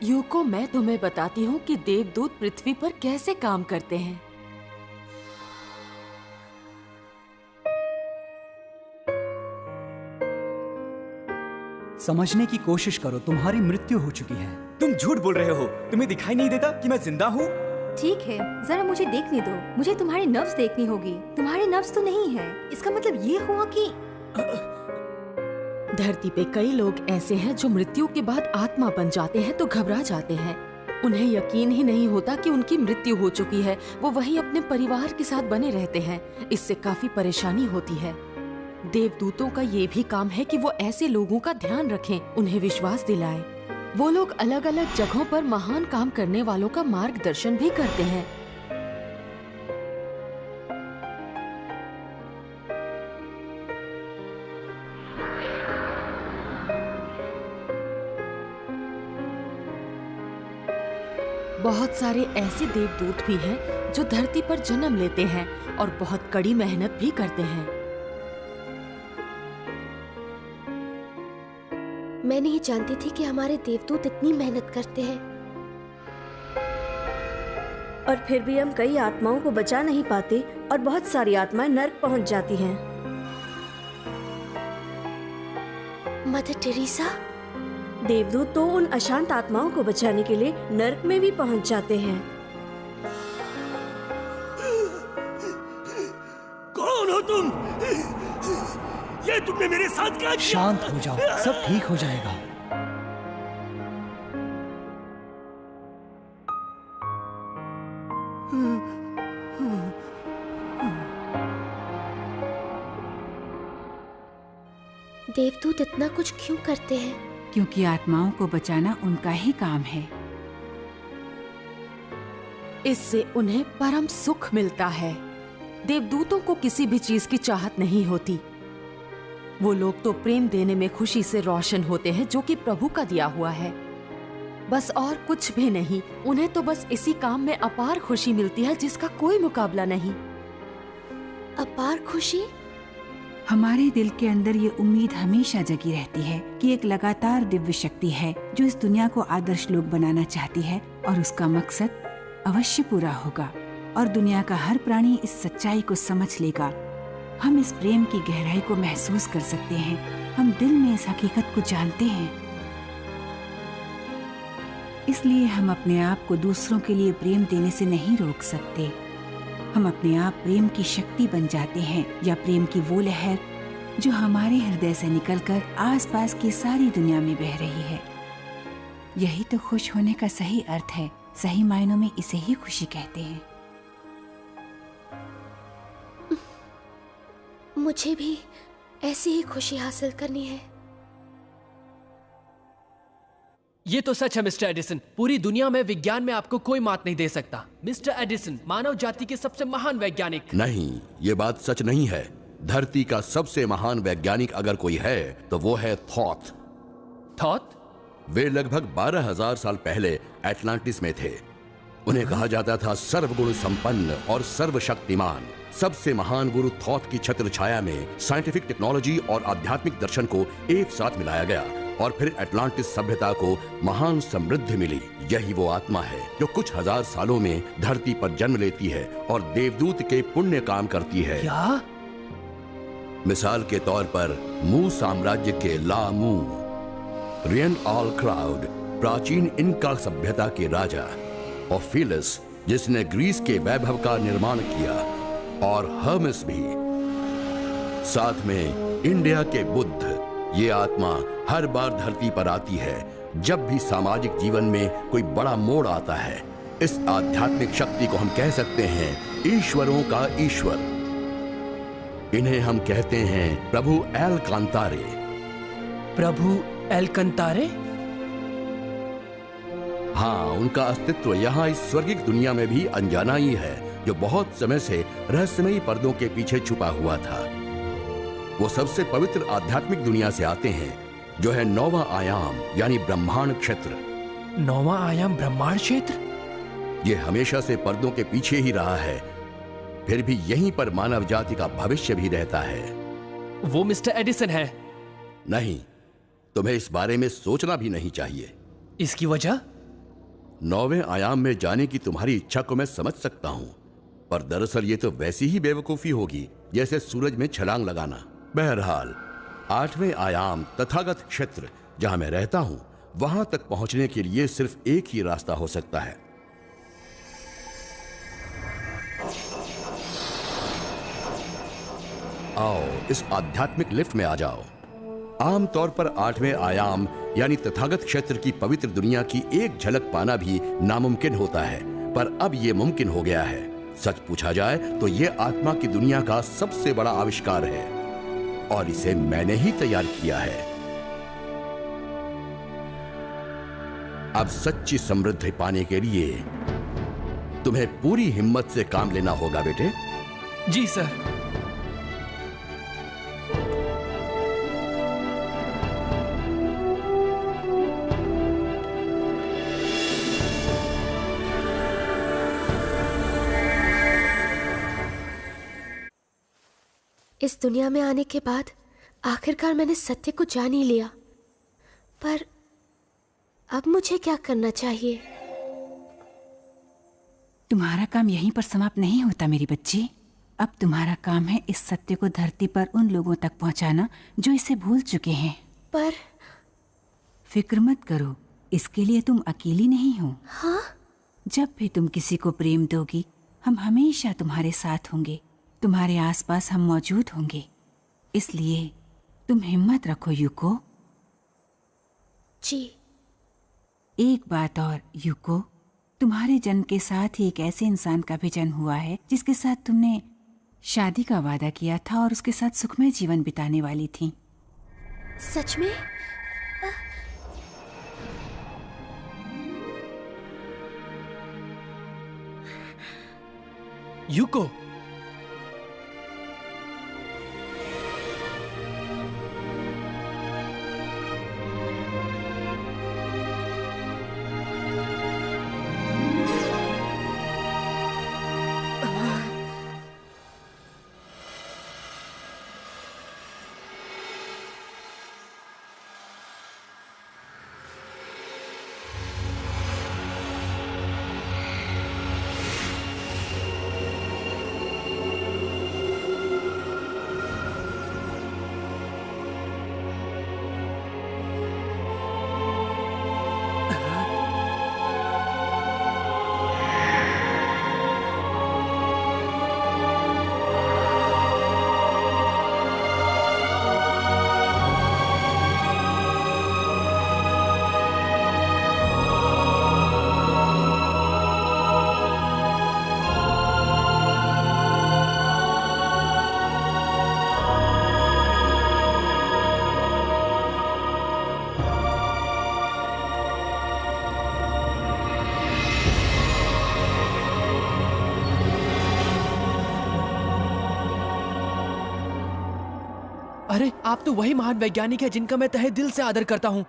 यूको, मैं तुम्हें बताती हूँ कि देवदूत पृथ्वी पर कैसे काम करते हैं। समझने की कोशिश करो, तुम्हारी मृत्यु हो चुकी है। तुम झूठ बोल रहे हो। तुम्हें दिखाई नहीं देता कि मैं जिंदा हूँ? ठीक है, जरा मुझे देखने दो। मुझे तुम्हारी नब्ज देखनी होगी। तुम्हारी नब्ज तो नहीं है, इसका मतलब ये हुआ कि धरती पे कई लोग ऐसे हैं जो मृत्यु के बाद आत्मा बन जाते हैं तो घबरा जाते हैं। उन्हें यकीन ही नहीं होता कि उनकी मृत्यु हो चुकी है। वो वहीं अपने परिवार के साथ बने रहते हैं। इससे काफी परेशानी होती है। देवदूतों का ये भी काम है कि वो ऐसे लोगों का ध्यान रखें, उन्हें विश्वास दिलाएं। वो लोग अलग अलग जगहों पर महान काम करने वालों का मार्गदर्शन भी करते हैं। बहुत सारे ऐसे देवदूत भी हैं जो धरती पर जन्म लेते हैं और बहुत कड़ी मेहनत भी करते हैं। मैं नहीं जानती थी कि हमारे देवदूत इतनी मेहनत करते हैं। और फिर भी हम कई आत्माओं को बचा नहीं पाते और बहुत सारी आत्माएं नर्क पहुंच जाती हैं। मदर टेरेसा, देवदूत तो उन अशांत आत्माओं को बचाने के लिए नर्क में भी पहुंच जाते हैं। कौन हो तुम? ये तुमने मेरे साथ क्या किया? शांत हो जाओ, सब ठीक हो जाएगा। देवदूत इतना कुछ क्यों करते हैं? क्योंकि आत्माओं को बचाना उनका ही काम है। इससे उन्हें परम सुख मिलता है। देवदूतों को किसी भी चीज की चाहत नहीं होती। वो लोग तो प्रेम देने में खुशी से रोशन होते हैं जो कि प्रभु का दिया हुआ है, बस और कुछ भी नहीं। उन्हें तो बस इसी काम में अपार खुशी मिलती है जिसका कोई मुकाबला नहीं। अपार खुशी? हमारे दिल के अंदर ये उम्मीद हमेशा जगी रहती है कि एक लगातार दिव्य शक्ति है जो इस दुनिया को आदर्श लोक बनाना चाहती है और उसका मकसद अवश्य पूरा होगा और दुनिया का हर प्राणी इस सच्चाई को समझ लेगा। हम इस प्रेम की गहराई को महसूस कर सकते हैं। हम दिल में इस हकीकत को जानते हैं। इसलिए हम अपने आप को दूसरों के लिए प्रेम देने से नहीं रोक सकते। हम अपने आप प्रेम की शक्ति बन जाते हैं या प्रेम की वो लहर जो हमारे हृदय से निकलकर आसपास की सारी दुनिया में बह रही है। यही तो खुश होने का सही अर्थ है। सही मायनों में इसे ही खुशी कहते हैं। मुझे भी ऐसी ही खुशी हासिल करनी है। ये तो सच है मिस्टर एडिसन। पूरी दुनिया में विज्ञान में आपको कोई मात नहीं दे सकता। मिस्टर एडिसन मानव जाति के सबसे महान वैज्ञानिक। नहीं, ये बात सच नहीं है। धरती का सबसे महान वैज्ञानिक अगर कोई है तो वो है थॉथ। थॉथ? वे लगभग 12,000 साल पहले एटलांटिस में थे। उन्हें कहा जाता था सर्वगुण संपन्न और सर्वशक्तिमान। सबसे महान गुरु थॉथ की छत्र छाया में साइंटिफिक टेक्नोलॉजी और आध्यात्मिक दर्शन को एक साथ मिलाया गया और फिर एटलांटिस सभ्यता को महान समृद्धि मिली। यही वो आत्मा है जो कुछ हजार सालों में धरती पर जन्म लेती है और देवदूत के पुण्य काम करती है। क्या? मिसाल के तौर पर मू साम्राज्य के ला मू, रियन ऑल क्राउड प्राचीन इनका सभ्यता के राजा, और फिलिस जिसने ग्रीस के वैभव का निर्माण किया, और हर्मेस भी। साथ में इंडिया के बुद्ध। ये आत्मा हर बार धरती पर आती है जब भी सामाजिक जीवन में कोई बड़ा मोड़ आता है। इस आध्यात्मिक शक्ति को हम कह सकते हैं ईश्वरों का ईश्वर। इन्हें हम कहते हैं प्रभु एल कांतारे। प्रभु एल कंतारे? हाँ, उनका अस्तित्व यहाँ इस स्वर्गिक दुनिया में भी अनजाना ही है, जो बहुत समय से रहस्यमयी पर्दों के पीछे छुपा हुआ था। वो सबसे पवित्र आध्यात्मिक दुनिया से आते हैं जो है 9वां आयाम यानी ब्रह्मांड क्षेत्र। 9वां आयाम ब्रह्मांड क्षेत्र? ये हमेशा से पर्दों के पीछे ही रहा है, फिर भी यहीं पर मानव जाति का भविष्य भी रहता है। वो मिस्टर एडिसन है? नहीं, तुम्हें इस बारे में सोचना भी नहीं चाहिए। इसकी वजह? 9वें आयाम में जाने की तुम्हारी इच्छा को मैं समझ सकता हूं, पर दरअसल ये तो वैसी ही बेवकूफी होगी जैसे सूरज में छलांग लगाना। बहरहाल 8वें आयाम तथागत क्षेत्र जहां मैं रहता हूं, वहां तक पहुंचने के लिए सिर्फ एक ही रास्ता हो सकता है। आओ इस आध्यात्मिक लिफ्ट में आ जाओ। आमतौर पर 8वें आयाम यानी तथागत क्षेत्र की पवित्र दुनिया की एक झलक पाना भी नामुमकिन होता है, पर अब यह मुमकिन हो गया है। सच पूछा जाए तो यह आत्मा की दुनिया का सबसे बड़ा आविष्कार है और इसे मैंने ही तैयार किया है। अब सच्ची समृद्धि पाने के लिए तुम्हें पूरी हिम्मत से काम लेना होगा बेटे। जी सर। इस दुनिया में आने के बाद आखिरकार मैंने सत्य को जान ही लिया, पर अब मुझे क्या करना चाहिए? तुम्हारा काम यहीं पर समाप्त नहीं होता मेरी बच्ची। अब तुम्हारा काम है इस सत्य को धरती पर उन लोगों तक पहुंचाना जो इसे भूल चुके हैं। पर फिक्र मत करो, इसके लिए तुम अकेली नहीं हो। हाँ? जब भी तुम किसी को प्रेम दोगी, हम हमेशा तुम्हारे साथ होंगे, तुम्हारे आसपास हम मौजूद होंगे। इसलिए तुम हिम्मत रखो यूको। जी। एक बात और यूको, तुम्हारे जन्म के साथ ही एक ऐसे इंसान का भी जन्म हुआ है जिसके साथ तुमने शादी का वादा किया था और उसके साथ सुखमय जीवन बिताने वाली थी। सच में? यूको, अरे आप तो वही महान वैज्ञानिक है जिनका मैं तहे दिल से आदर करता हूँ।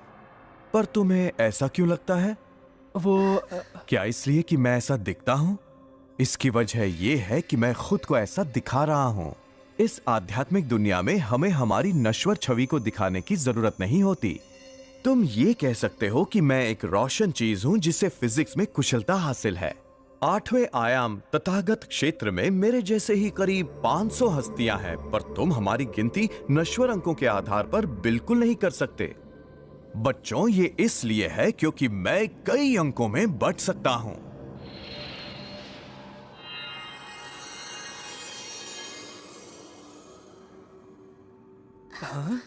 पर तुम्हें ऐसा क्यों लगता है? वो क्या इसलिए कि मैं ऐसा दिखता हूँ? इसकी वजह यह है कि मैं खुद को ऐसा दिखा रहा हूँ। इस आध्यात्मिक दुनिया में हमें हमारी नश्वर छवि को दिखाने की जरूरत नहीं होती। तुम ये कह सकते हो कि मैं एक रोशन चीज हूँ जिसे फिजिक्स में कुशलता हासिल है। 8वें आयाम तथागत क्षेत्र में मेरे जैसे ही करीब 500 हस्तियां हैं, पर तुम हमारी गिनती नश्वर अंकों के आधार पर बिल्कुल नहीं कर सकते। बच्चों, ये इसलिए है क्योंकि मैं कई अंकों में बंट सकता हूं। हाँ?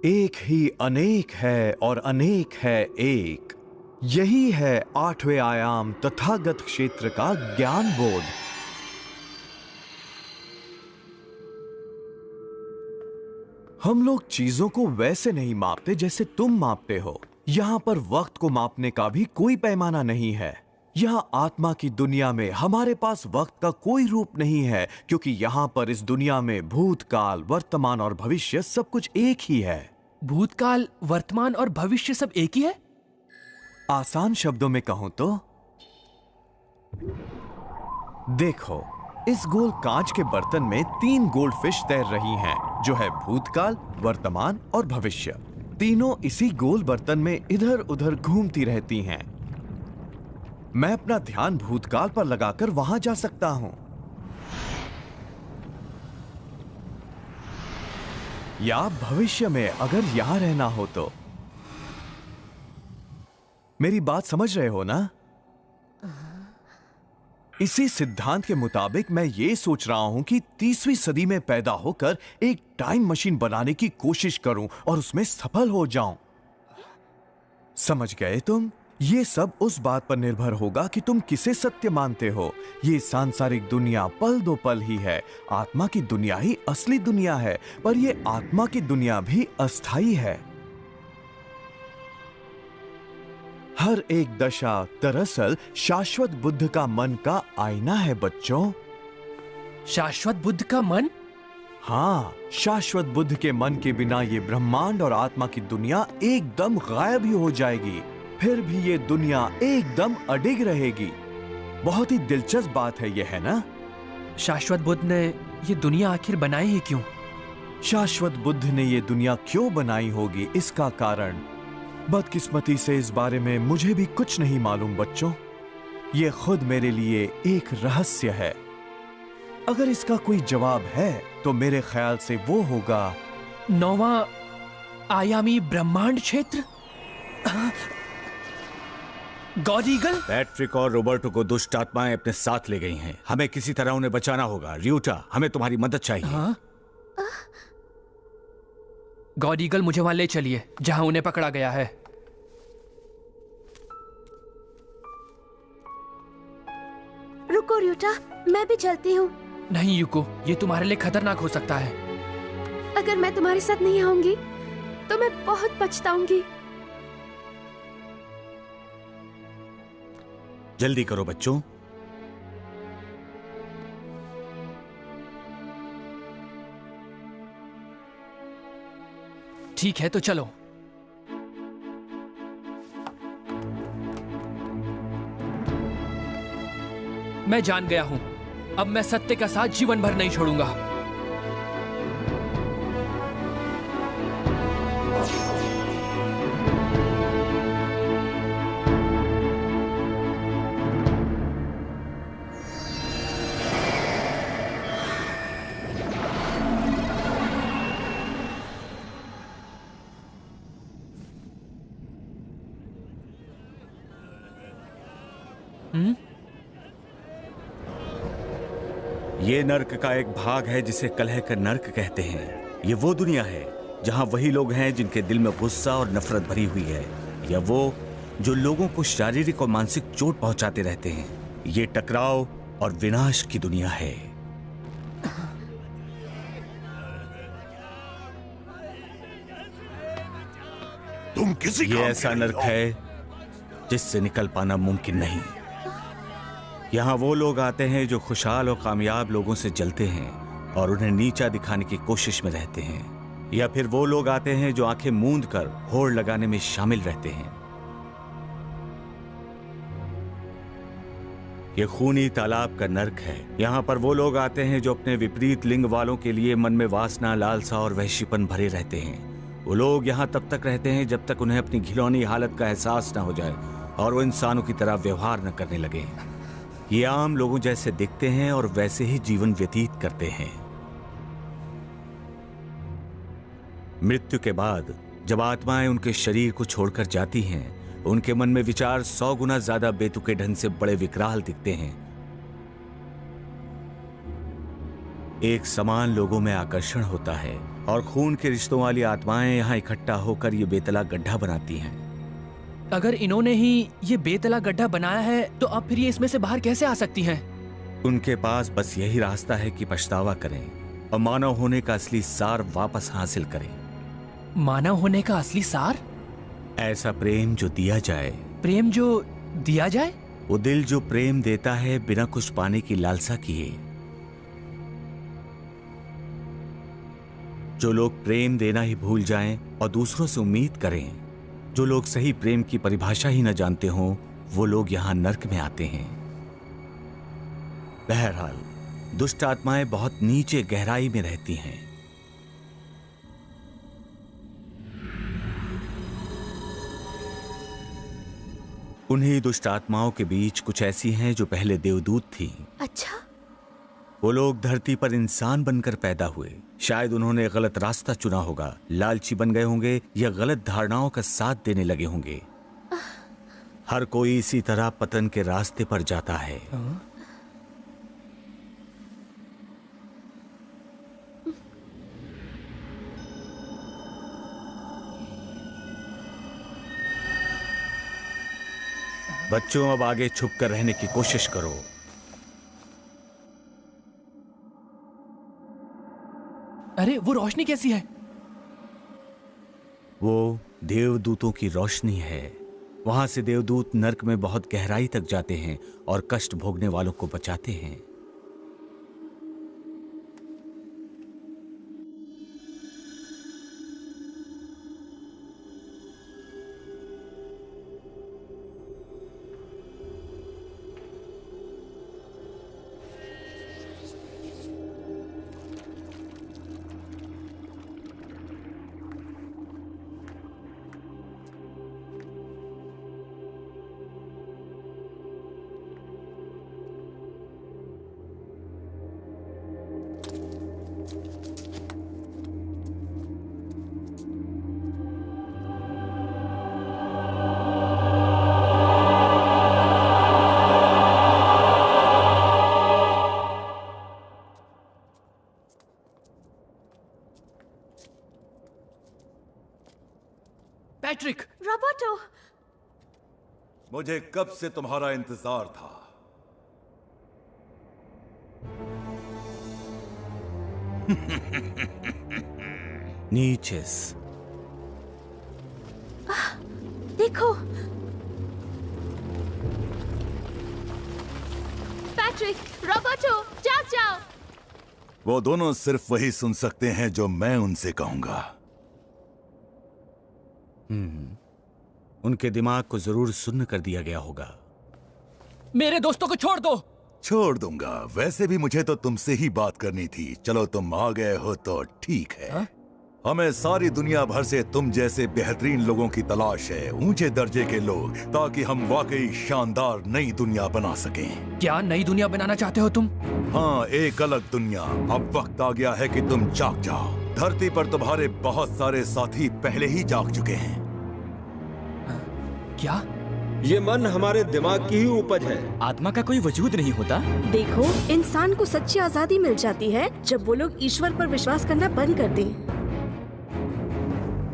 एक ही अनेक है और अनेक है एक। यही है 8वें आयाम तथागत क्षेत्र का ज्ञान बोध। हम लोग चीजों को वैसे नहीं मापते जैसे तुम मापते हो। यहां पर वक्त को मापने का भी कोई पैमाना नहीं है। यहां आत्मा की दुनिया में हमारे पास वक्त का कोई रूप नहीं है, क्योंकि यहां पर इस दुनिया में भूतकाल, वर्तमान और भविष्य सब कुछ एक ही है। भूतकाल, वर्तमान और भविष्य सब एक ही है? आसान शब्दों में कहूं तो देखो, इस गोल कांच के बर्तन में 3 गोल्ड फिश तैर रही हैं, जो है भूतकाल, वर्तमान और भविष्य। तीनों इसी गोल बर्तन में इधर उधर घूमती रहती हैं। मैं अपना ध्यान भूतकाल पर लगाकर वहां जा सकता हूं, या भविष्य में अगर यहां रहना हो तो। मेरी बात समझ रहे हो ना? इसी सिद्धांत के मुताबिक मैं ये सोच रहा हूं कि 30वीं सदी में पैदा होकर एक टाइम मशीन बनाने की कोशिश करूं और उसमें सफल हो जाऊं। समझ गए तुम? ये सब उस बात पर निर्भर होगा कि तुम किसे सत्य मानते हो। ये सांसारिक दुनिया पल दो पल ही है। आत्मा की दुनिया ही असली दुनिया है, पर ये आत्मा की दुनिया भी अस्थायी है। हर एक दशा दरअसल शाश्वत बुद्ध का मन का आईना है बच्चों। शाश्वत बुद्ध का मन? हाँ, शाश्वत बुद्ध के मन के बिना ये ब्रह्मांड और आत्मा की दुनिया एकदम गायब ही हो जाएगी। फिर भी ये दुनिया एकदम अडिग रहेगी। बहुत ही दिलचस्प बात है ये, है ना? शाश्वत बुद्ध ने ये दुनिया आखिर बनाई ही क्यों? शाश्वत बुद्ध ने ये दुनिया क्यों बनाई होगी, इसका कारण बदकिस्मती से इस बारे में मुझे भी कुछ नहीं मालूम बच्चों। ये खुद मेरे लिए एक रहस्य है। अगर इसका कोई जवाब है तो मेरे ख्याल से वो होगा 9वां आयामी ब्रह्मांड क्षेत्र। God eagle? पैट्रिक और रोबर्टो को दुष्ट आत्माएं अपने साथ ले गई हैं। हमें किसी तरह उन्हें बचाना होगा। रियूटा, हमें तुम्हारी मदद चाहिए। हाँ? गॉड ईगल, मुझे वहां ले चलिए जहां उन्हें पकड़ा गया है। रुको रियूटा, मैं भी चलती हूँ। नहीं यूको, ये तुम्हारे लिए खतरनाक हो सकता है। अगर मैं तुम्हारे साथ नहीं आऊंगी तो मैं बहुत पछताऊंगी। जल्दी करो बच्चों। ठीक है तो चलो। मैं जान गया हूं, अब मैं सत्य का साथ जीवन भर नहीं छोड़ूंगा। ये नर्क का एक भाग है जिसे कलह का नर्क कहते हैं। ये वो दुनिया है जहां वही लोग हैं जिनके दिल में गुस्सा और नफरत भरी हुई है, या वो जो लोगों को शारीरिक और मानसिक चोट पहुंचाते रहते हैं। ये टकराव और विनाश की दुनिया है। तुम किसी ये ऐसा नर्क है जिससे निकल पाना मुमकिन नहीं। यहाँ वो लोग आते हैं जो खुशहाल और कामयाब लोगों से जलते हैं और उन्हें नीचा दिखाने की कोशिश में रहते हैं, या फिर वो लोग आते हैं जो आंखें मूंद कर होड़ लगाने में शामिल रहते हैं। ये खूनी तालाब का नर्क है। यहाँ पर वो लोग आते हैं जो अपने विपरीत लिंग वालों के लिए मन में वासना, लालसा और वहशीपन भरे रहते हैं। वो लोग यहाँ तब तक रहते हैं जब तक उन्हें अपनी घिनौनी हालत का एहसास न हो जाए और वो इंसानों की तरह व्यवहार न करने लगे। ये आम लोगों जैसे दिखते हैं और वैसे ही जीवन व्यतीत करते हैं। मृत्यु के बाद जब आत्माएं उनके शरीर को छोड़कर जाती हैं, उनके मन में विचार 100 गुना ज्यादा बेतुके ढंग से बड़े विकराल दिखते हैं। एक समान लोगों में आकर्षण होता है और खून के रिश्तों वाली आत्माएं यहाँ इकट्ठा होकर ये बेतला गड्ढा बनाती हैं। अगर इन्होंने ही ये बेतला गड्ढा बनाया है तो अब फिर ये इसमें से बाहर कैसे आ सकती हैं? उनके पास बस यही रास्ता है कि पछतावा करें और मानव होने का असली सार वापस हासिल करें। मानव होने का असली सार? ऐसा प्रेम जो दिया जाए। प्रेम जो दिया जाए? वो दिल जो प्रेम देता है बिना कुछ पाने की लालसा किए। जो लोग प्रेम देना ही भूल जाएं और दूसरों से उम्मीद करें, जो लोग सही प्रेम की परिभाषा ही न जानते हों, वो लोग यहां नर्क में आते हैं। बहरहाल दुष्ट आत्माएं बहुत नीचे गहराई में रहती हैं। उन्हीं दुष्ट आत्माओं के बीच कुछ ऐसी हैं जो पहले देवदूत थीं। अच्छा। वो लोग धरती पर इंसान बनकर पैदा हुए। शायद उन्होंने गलत रास्ता चुना होगा, लालची बन गए होंगे या गलत धारणाओं का साथ देने लगे होंगे। हर कोई इसी तरह पतन के रास्ते पर जाता है। बच्चों, अब आगे छुप कर रहने की कोशिश करो। अरे वो रोशनी कैसी है? वो देवदूतों की रोशनी है। वहां से देवदूत नर्क में बहुत गहराई तक जाते हैं और कष्ट भोगने वालों को बचाते हैं। पैट्रिक! रॉबर्टो! मुझे कब से तुम्हारा इंतजार था। नीचेस, देखो। पैट्रिक, रॉबर्टो, जाग जाओ। वो दोनों सिर्फ वही सुन सकते हैं जो मैं उनसे कहूंगा। उनके दिमाग को जरूर सुन्न कर दिया गया होगा। मेरे दोस्तों को छोड़ दो। छोड़ दूंगा। वैसे भी मुझे तो तुमसे ही बात करनी थी। चलो तुम आ गए हो तो ठीक है। हमें सारी दुनिया भर से तुम जैसे बेहतरीन लोगों की तलाश है, ऊंचे दर्जे के लोग, ताकि हम वाकई शानदार नई दुनिया बना सकें। क्या नई दुनिया बनाना चाहते हो तुम? हाँ, एक अलग दुनिया। अब वक्त आ गया है कि तुम जाग जाओ। धरती पर तुम्हारे बहुत सारे साथी पहले ही जाग चुके हैं। क्या? ये मन हमारे दिमाग की ही उपज है। आत्मा का कोई वजूद नहीं होता। देखो, इंसान को सच्ची आजादी मिल जाती है जब वो लोग ईश्वर पर विश्वास करना बंद कर दें।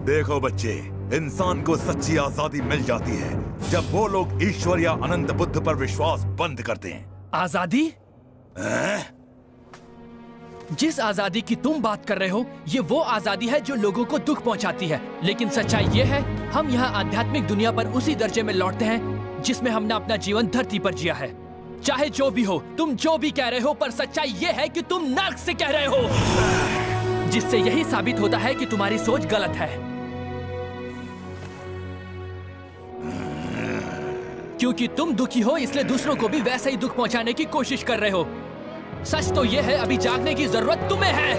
देखो बच्चे, इंसान को सच्ची आजादी मिल जाती है जब वो लोग ईश्वर या अनंत बुद्ध पर विश्वास बंद करते हैं। आजादी? जिस आजादी की तुम बात कर रहे हो, ये वो आजादी है जो लोगों को दुख पहुंचाती है। लेकिन सच्चाई ये है, हम यहाँ आध्यात्मिक दुनिया पर उसी दर्जे में लौटते हैं जिसमें हमने अपना जीवन धरती पर जिया है। चाहे जो भी हो, तुम जो भी कह रहे हो, पर सच्चाई ये है कि तुम नर्क से कह रहे हो, जिससे यही साबित होता है कि तुम्हारी सोच गलत है। क्योंकि तुम दुखी हो, इसलिए दूसरों को भी वैसे ही दुख पहुंचाने की कोशिश कर रहे हो। सच तो यह है, अभी जागने की जरूरत तुम्हें है।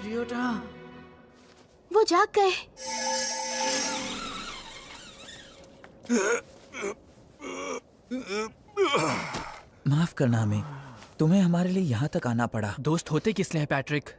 रियोटा, वो जाग गए। माफ करना हमें, तुम्हें हमारे लिए यहाँ तक आना पड़ा। दोस्त होते किस लिए हैं पैट्रिक?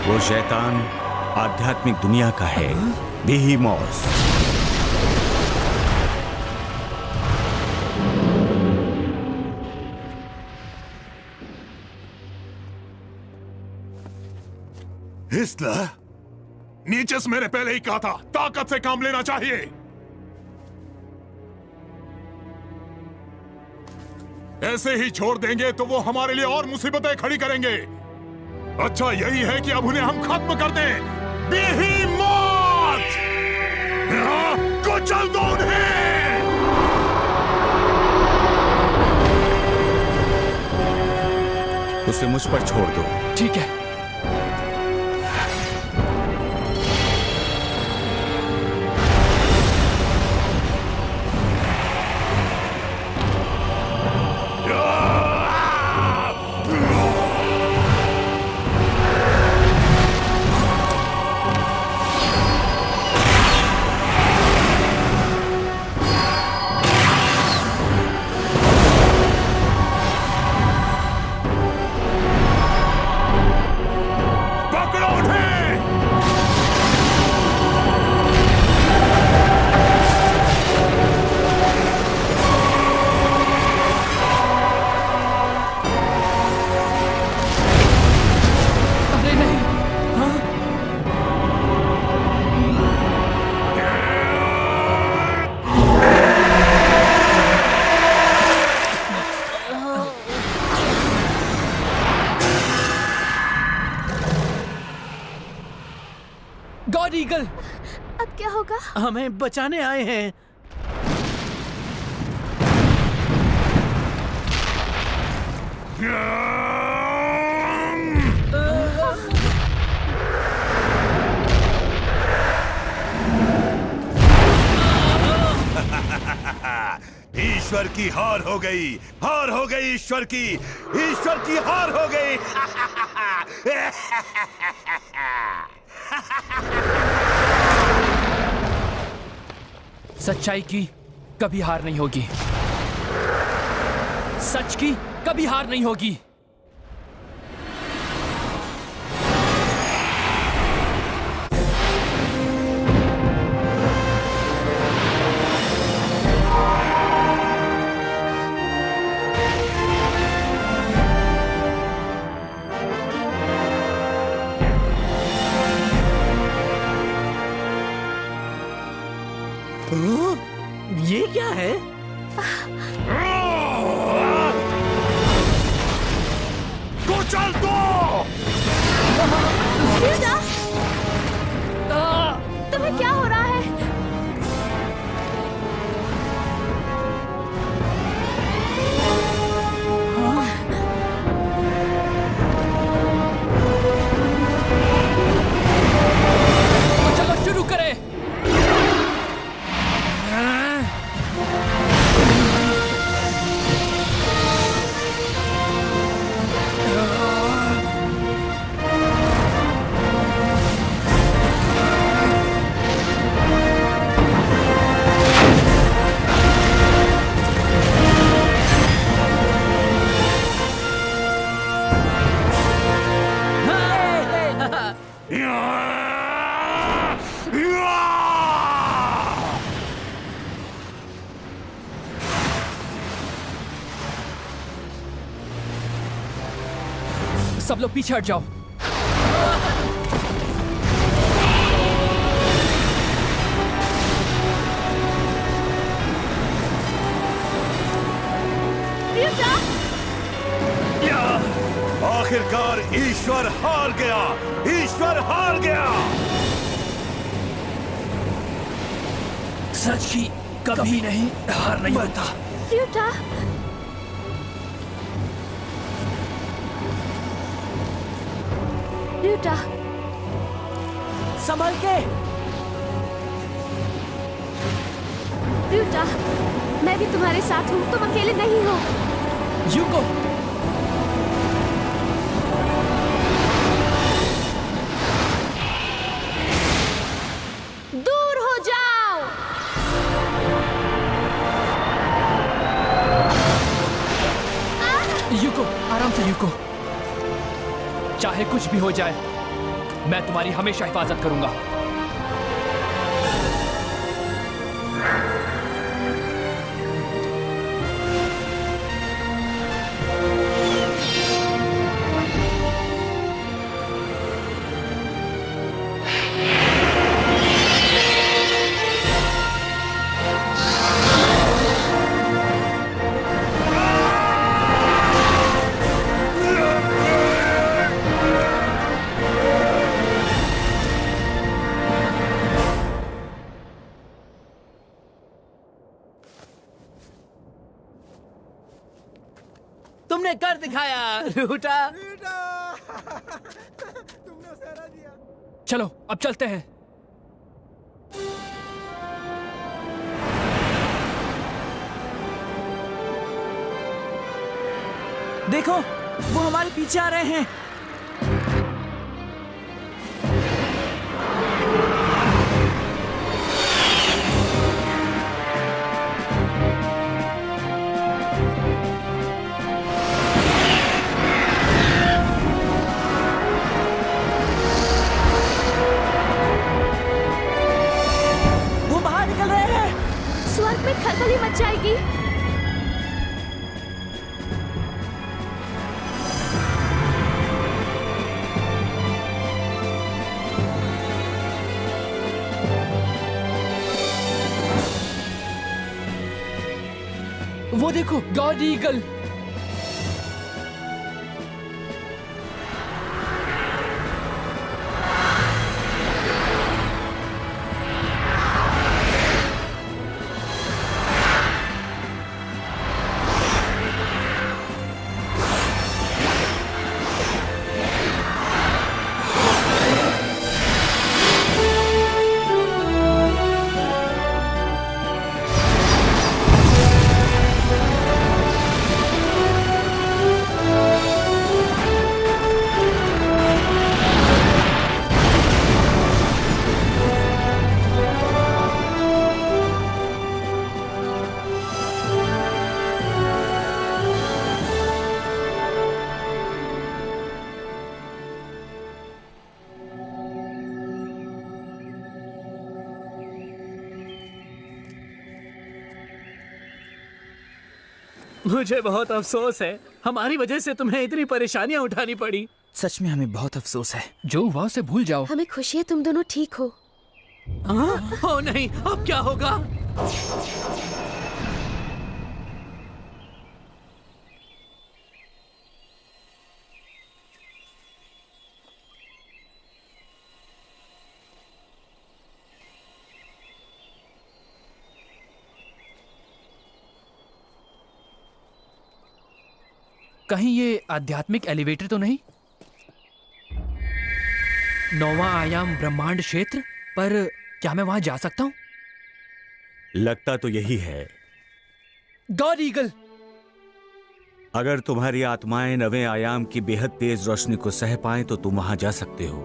वो शैतान आध्यात्मिक दुनिया का है, बेहीमॉस। हिटलर, नीचेस मैंने पहले ही कहा था, ताकत से काम लेना चाहिए। ऐसे ही छोड़ देंगे तो वो हमारे लिए और मुसीबतें खड़ी करेंगे। अच्छा यही है कि अब उन्हें हम खत्म कर दें। बेहीमॉस! कुचल दो उन्हें! उसे मुझ पर छोड़ दो। ठीक है। गॉड ईगल, अब क्या होगा? हमें बचाने आए हैं। ईश्वर की हार हो गई, हार हो गई ईश्वर की, ईश्वर की हार हो गई। सच्चाई की कभी हार नहीं होगी, सच की कभी हार नहीं होगी। सब लोग पीछे हट जाओ। आखिरकार ईश्वर हार गया, ईश्वर हार गया। सच की कभी नहीं हार नहीं होता। र्यूटा, र्यूटा, संभल के। र्यूटा, मैं भी तुम्हारे साथ हूँ, तुम अकेले नहीं हो। यूको, दूर हो जाओ। यूको, आराम से यूको। चाहे कुछ भी हो जाए, मैं तुम्हारी हमेशा हिफाजत करूंगा। तुमने कर दिखाया र्यूटा। चलो अब चलते हैं। देखो, वो हमारे पीछे आ रहे हैं। वो बाहर निकल रहे हैं। स्वर्ग में खलबली मच जाएगी। वो देखो, गॉड ईगल। मुझे बहुत अफसोस है, हमारी वजह से तुम्हें इतनी परेशानियां उठानी पड़ी। सच में हमें बहुत अफसोस है। जो हुआ उसे भूल जाओ। हमें खुशी है तुम दोनों ठीक हो। ओ नहीं, अब क्या होगा? कहीं ये आध्यात्मिक एलिवेटर तो नहीं? 9वां आयाम ब्रह्मांड क्षेत्र, पर क्या मैं वहां जा सकता हूं? लगता तो यही है। गॉड ईगल, अगर तुम्हारी आत्माएं 9वें आयाम की बेहद तेज रोशनी को सह पाएं तो तुम वहां जा सकते हो।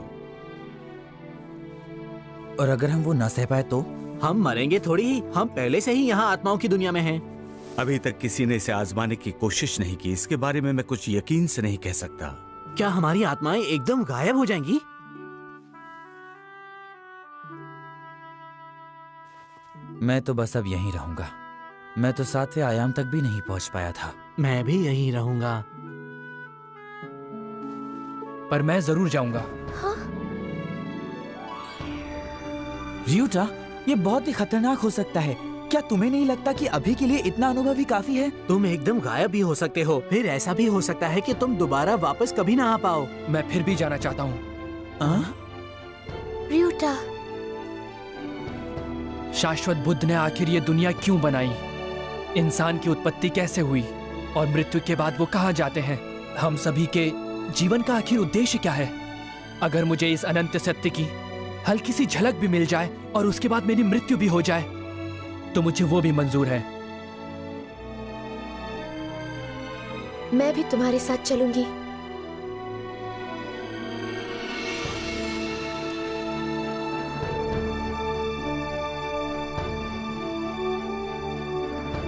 और अगर हम वो न सह पाए तो? हम मरेंगे थोड़ी, हम पहले से ही यहाँ आत्माओं की दुनिया में हैं। अभी तक किसी ने इसे आजमाने की कोशिश नहीं की, इसके बारे में मैं कुछ यकीन से नहीं कह सकता। क्या हमारी आत्माएं एकदम गायब हो जाएंगी? मैं तो बस अब यहीं रहूंगा। मैं तो 7वें आयाम तक भी नहीं पहुंच पाया था। मैं भी यहीं रहूंगा। पर मैं जरूर जाऊंगा। रियूटा, ये बहुत ही खतरनाक हो सकता है। क्या तुम्हें नहीं लगता कि अभी के लिए इतना अनुभव ही काफी है? तुम एकदम गायब भी हो सकते हो, फिर ऐसा भी हो सकता है कि तुम दोबारा वापस कभी ना आ पाओ। मैं फिर भी जाना चाहता हूँ। रियूटा, शाश्वत बुद्ध ने आखिर ये दुनिया क्यों बनाई? इंसान की उत्पत्ति कैसे हुई और मृत्यु के बाद वो कहाँ जाते हैं? हम सभी के जीवन का आखिर उद्देश्य क्या है? अगर मुझे इस अनंत सत्य की हल्की सी झलक भी मिल जाए और उसके बाद मेरी मृत्यु भी हो जाए तो मुझे वो भी मंजूर है। मैं भी तुम्हारे साथ चलूंगी।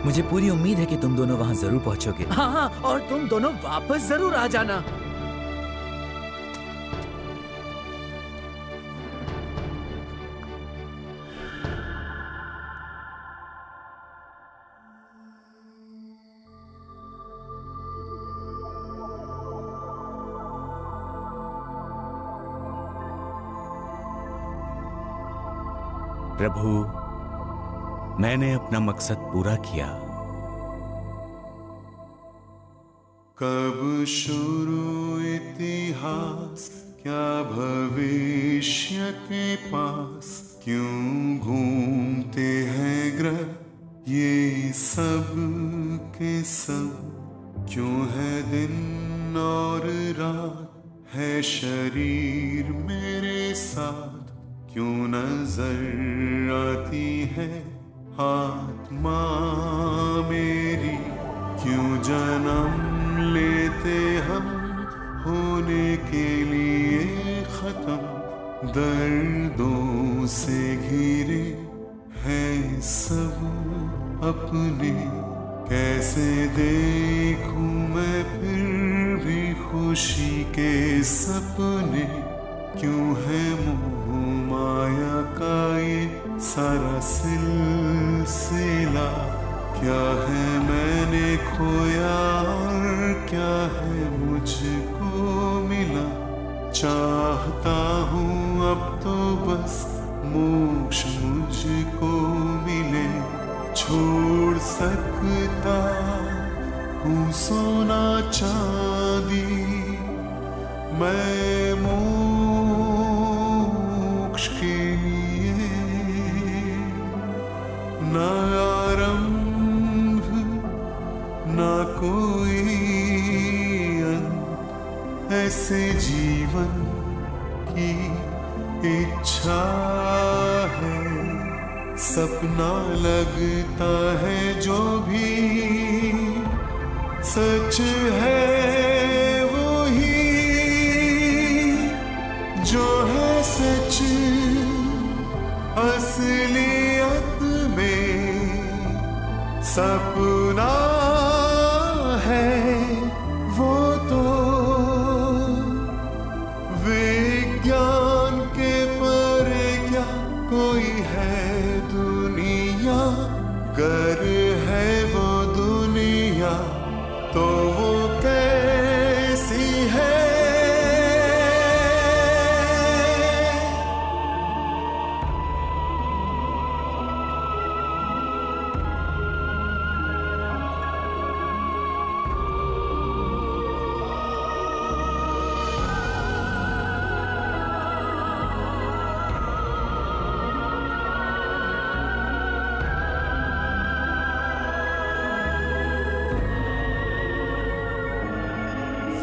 मुझे पूरी उम्मीद है कि तुम दोनों वहां जरूर पहुंचोगे। हाँ, और तुम दोनों वापस जरूर आ जाना। प्रभु, मैंने अपना मकसद पूरा किया। कब शुरू इतिहास, क्या भविष्य के पास, क्यों घूमते हैं ग्रह ये सब के सब, क्यों है दिन और रात, है शरीर मेरे साथ, क्यों नजर आती है आत्मा मेरी, क्यों जन्म लेते हम होने के लिए खत्म, दर्दों से घिरे हैं सब अपने, कैसे देखूं मैं फिर भी खुशी के सपने, क्यों है मोह माया का ये सारा सिलसिला, क्या है मैंने खोया और क्या है मुझको मिला, चाहता हूँ अब तो बस मोक्ष मुझको मिले, छोड़ सकता हूँ सोना चांदी मैं मोक्ष के लिए, न आरंभ न कोई अंत, ऐसे जीवन की इच्छा है, सपना लगता है जो भी सच है जो है सच असलियत में, सपना है वो तो विज्ञान के परे क्या कोई है दुनिया, गर है वो दुनिया तो वो कैसी है।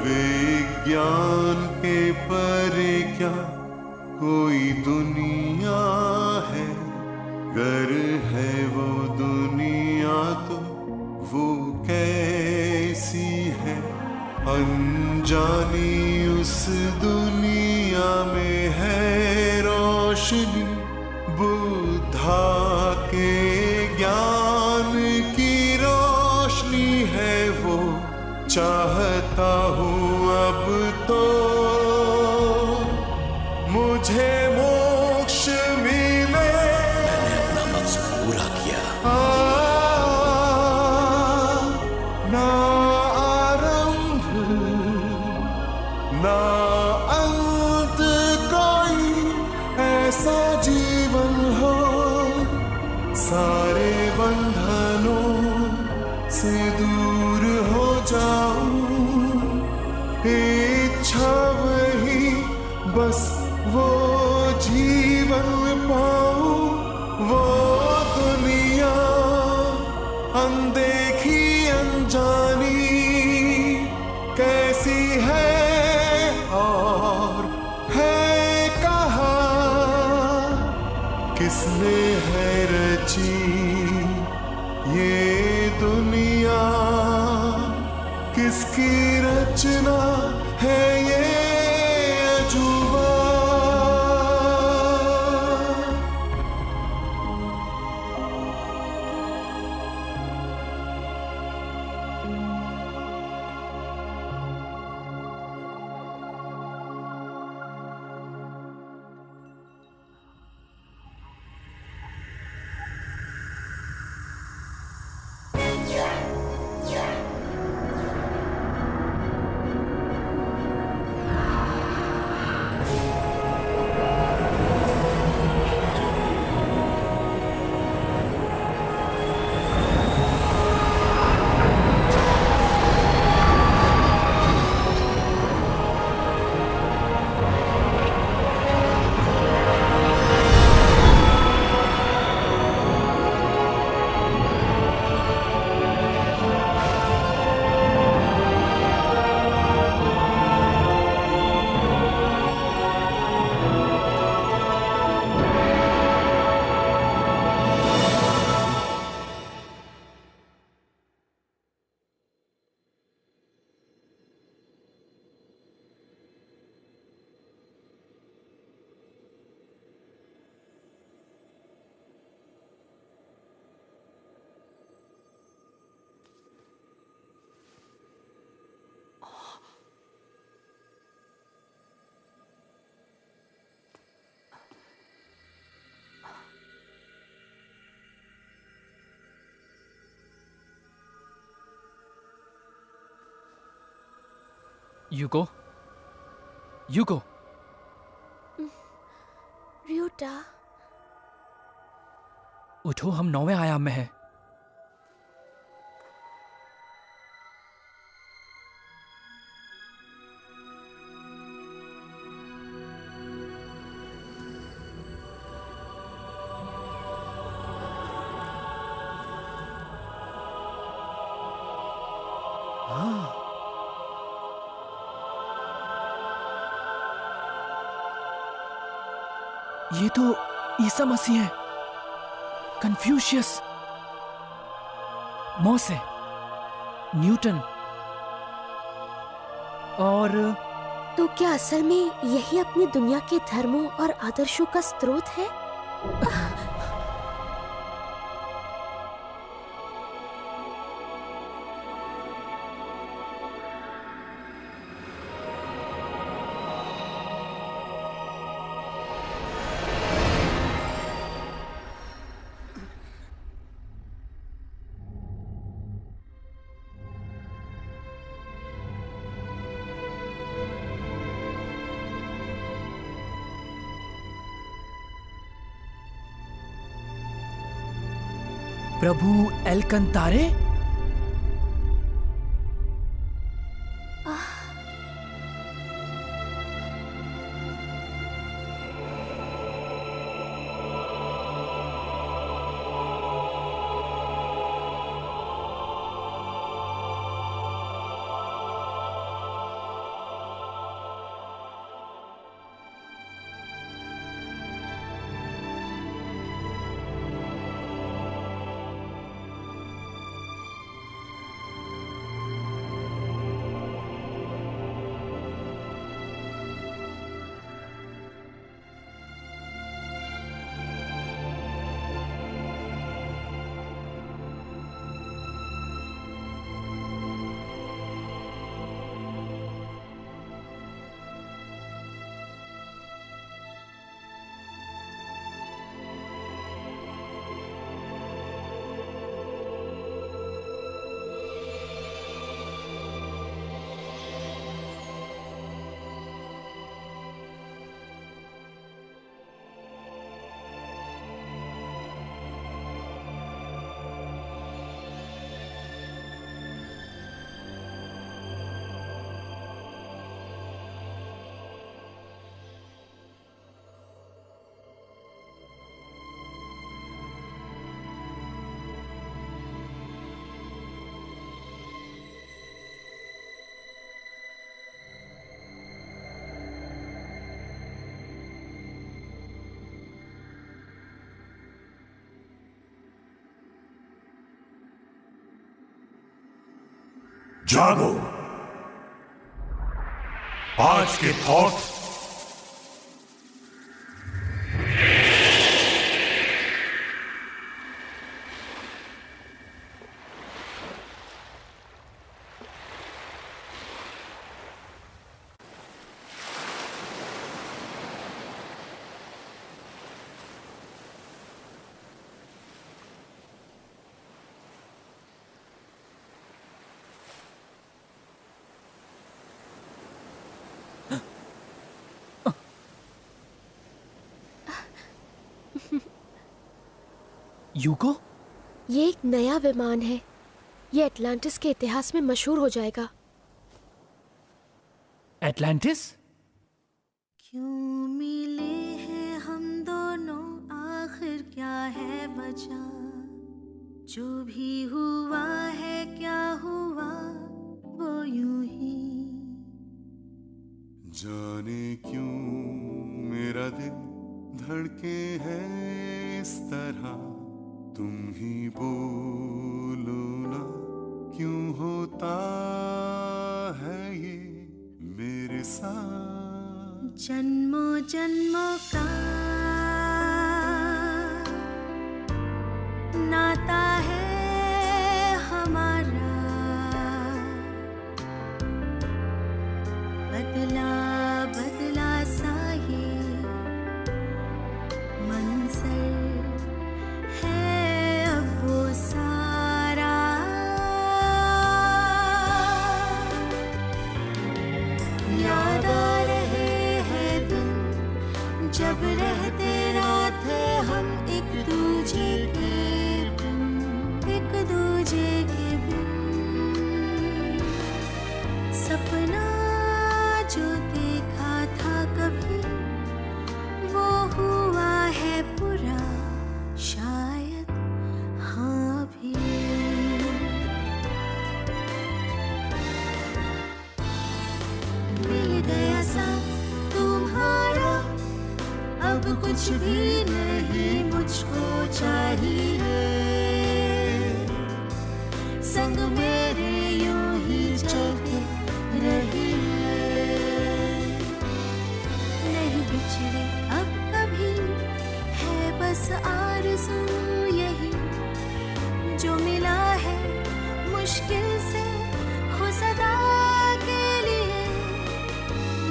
विज्ञान के परे क्या कोई दुनिया है, गर है वो दुनिया तो वो कैसी है, अनजानी उस दुनिया में है रोशनी, बुद्धा के ज्ञान की रोशनी है वो, चाहता हूँ अब तो मुझे मोक्ष मिले। मैंने अपना मकसद पूरा किया। ना आरंभ ना किसकी रचना है ये अजूबा। UCO, UCO. रियोटा, उठो, हम 9वें आयाम में हैं। ये तो ईसा मसीह है, कन्फ्यूशियस, मोसे, न्यूटन और तो क्या असल में यही अपनी दुनिया के धर्मों और आदर्शों का स्रोत है? प्रभु एलकंतारे? जागो। आज के थॉट्स यूको? ये एक नया विमान है। ये एटलांटिस के इतिहास में मशहूर हो जाएगा। एटलांटिस? क्यों मिले हैं हम दोनों, आखिर क्या है वजह? जो भी हुआ है क्या हुआ वो यूं ही। जाने क्यों मेरा दिल धड़के है इस तरह, तुम ही बोलो ना क्यों होता है ये मेरे साथ। जन्मों जन्मों का नाता है हमारा, बदला बदला सा ये मंजर है अब वो सारा। याद आ रहे हैं दिन जब रहते रात हम एक दूजे के बिन, एक दूजे के बिन। सपना जो देखा था कभी वो हुआ है पूरा, शायद हाँ भी। मिल गया साथ तुम्हारा, अब कुछ भी नहीं मुझको चाहिए। संग मेरे यूं ही चलते रहिए, नहीं बिछड़े अब कभी, है बस आरज़ू यही जो मिला है मुश्किल से हो सदा के लिए।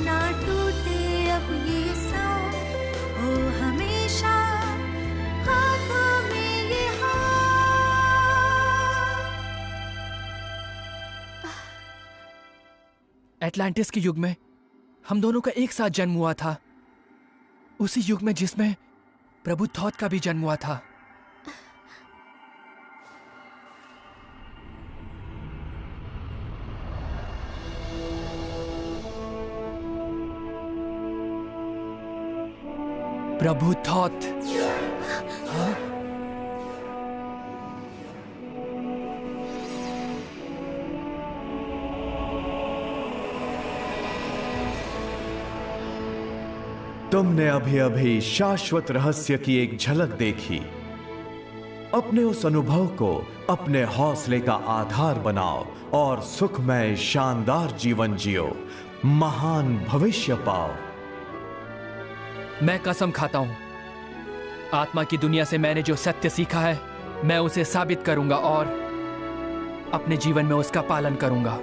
ना टूटे अब ये साथ, हो हमेशा हाथों में ये हाथ। एटलांटिस के युग में हम दोनों का एक साथ जन्म हुआ था, उसी युग में जिसमें प्रभु थॉथ का भी जन्म हुआ था। प्रभु थॉथ। हाँ? तुमने अभी अभी शाश्वत रहस्य की एक झलक देखी। अपने उस अनुभव को अपने हौसले का आधार बनाओ और सुखमय शानदार जीवन जियो, महान भविष्य पाओ। मैं कसम खाता हूं, आत्मा की दुनिया से मैंने जो सत्य सीखा है मैं उसे साबित करूंगा और अपने जीवन में उसका पालन करूंगा।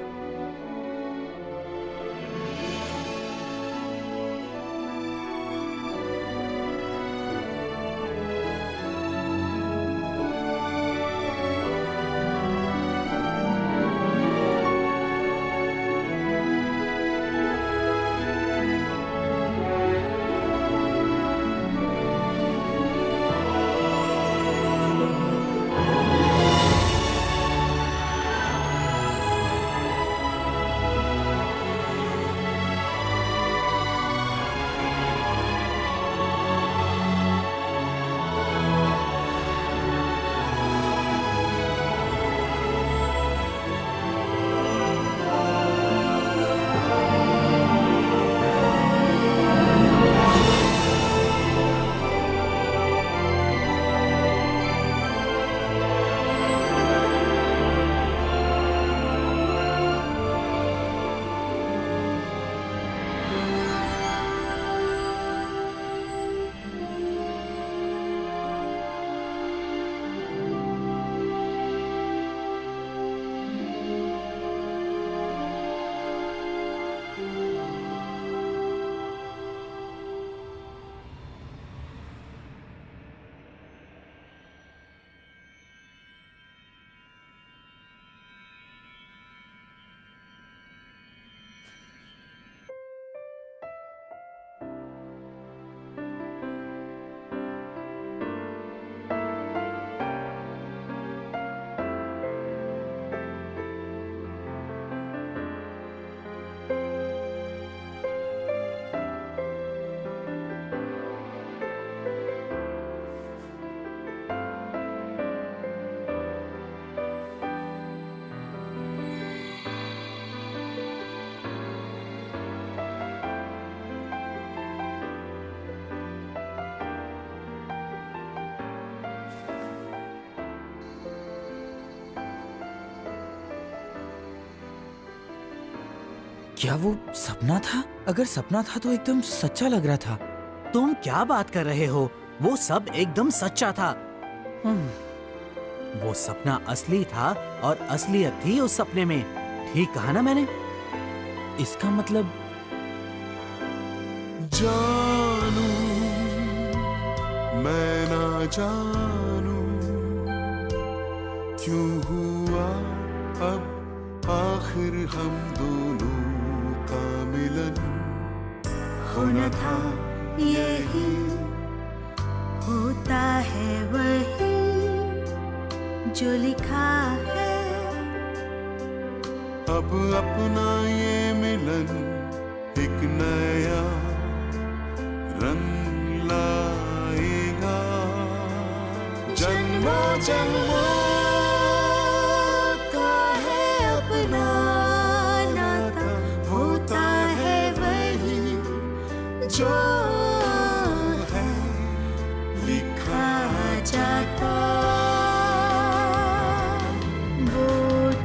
क्या वो सपना था? अगर सपना था तो एकदम सच्चा लग रहा था। तुम क्या बात कर रहे हो? वो सब एकदम सच्चा था। वो सपना असली था और असलियत थी उस सपने में। ठीक कहा ना मैंने? इसका मतलब जानू मैं ना जानू क्यों हुआ अब आखिर हम दोनों का मिलन। होना था यही, होता है वही जो लिखा है। अब अपना ये मिलन एक नया रंग लाएगा। जन्मों जन्मों का है अपना नाता, होता है वही जो है लिखा जाता। वो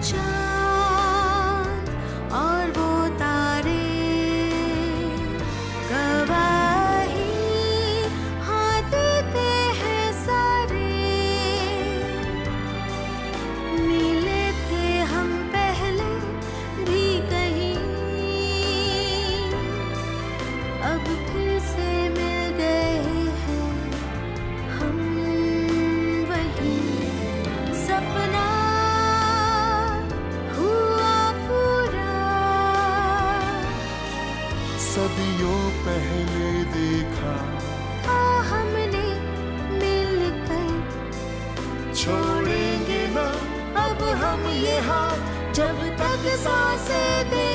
चांद और वो तारे गवाही हाँ देते हैं सारे। मिले थे हम पहले भी कहीं, अब फिर से मिल गए हैं हम वही। सपना हुआ पूरा, सदियों पहले देखा था हमने मिलकर। छोड़ेंगे ना अब हम ये हाथ जब तक सांसें दे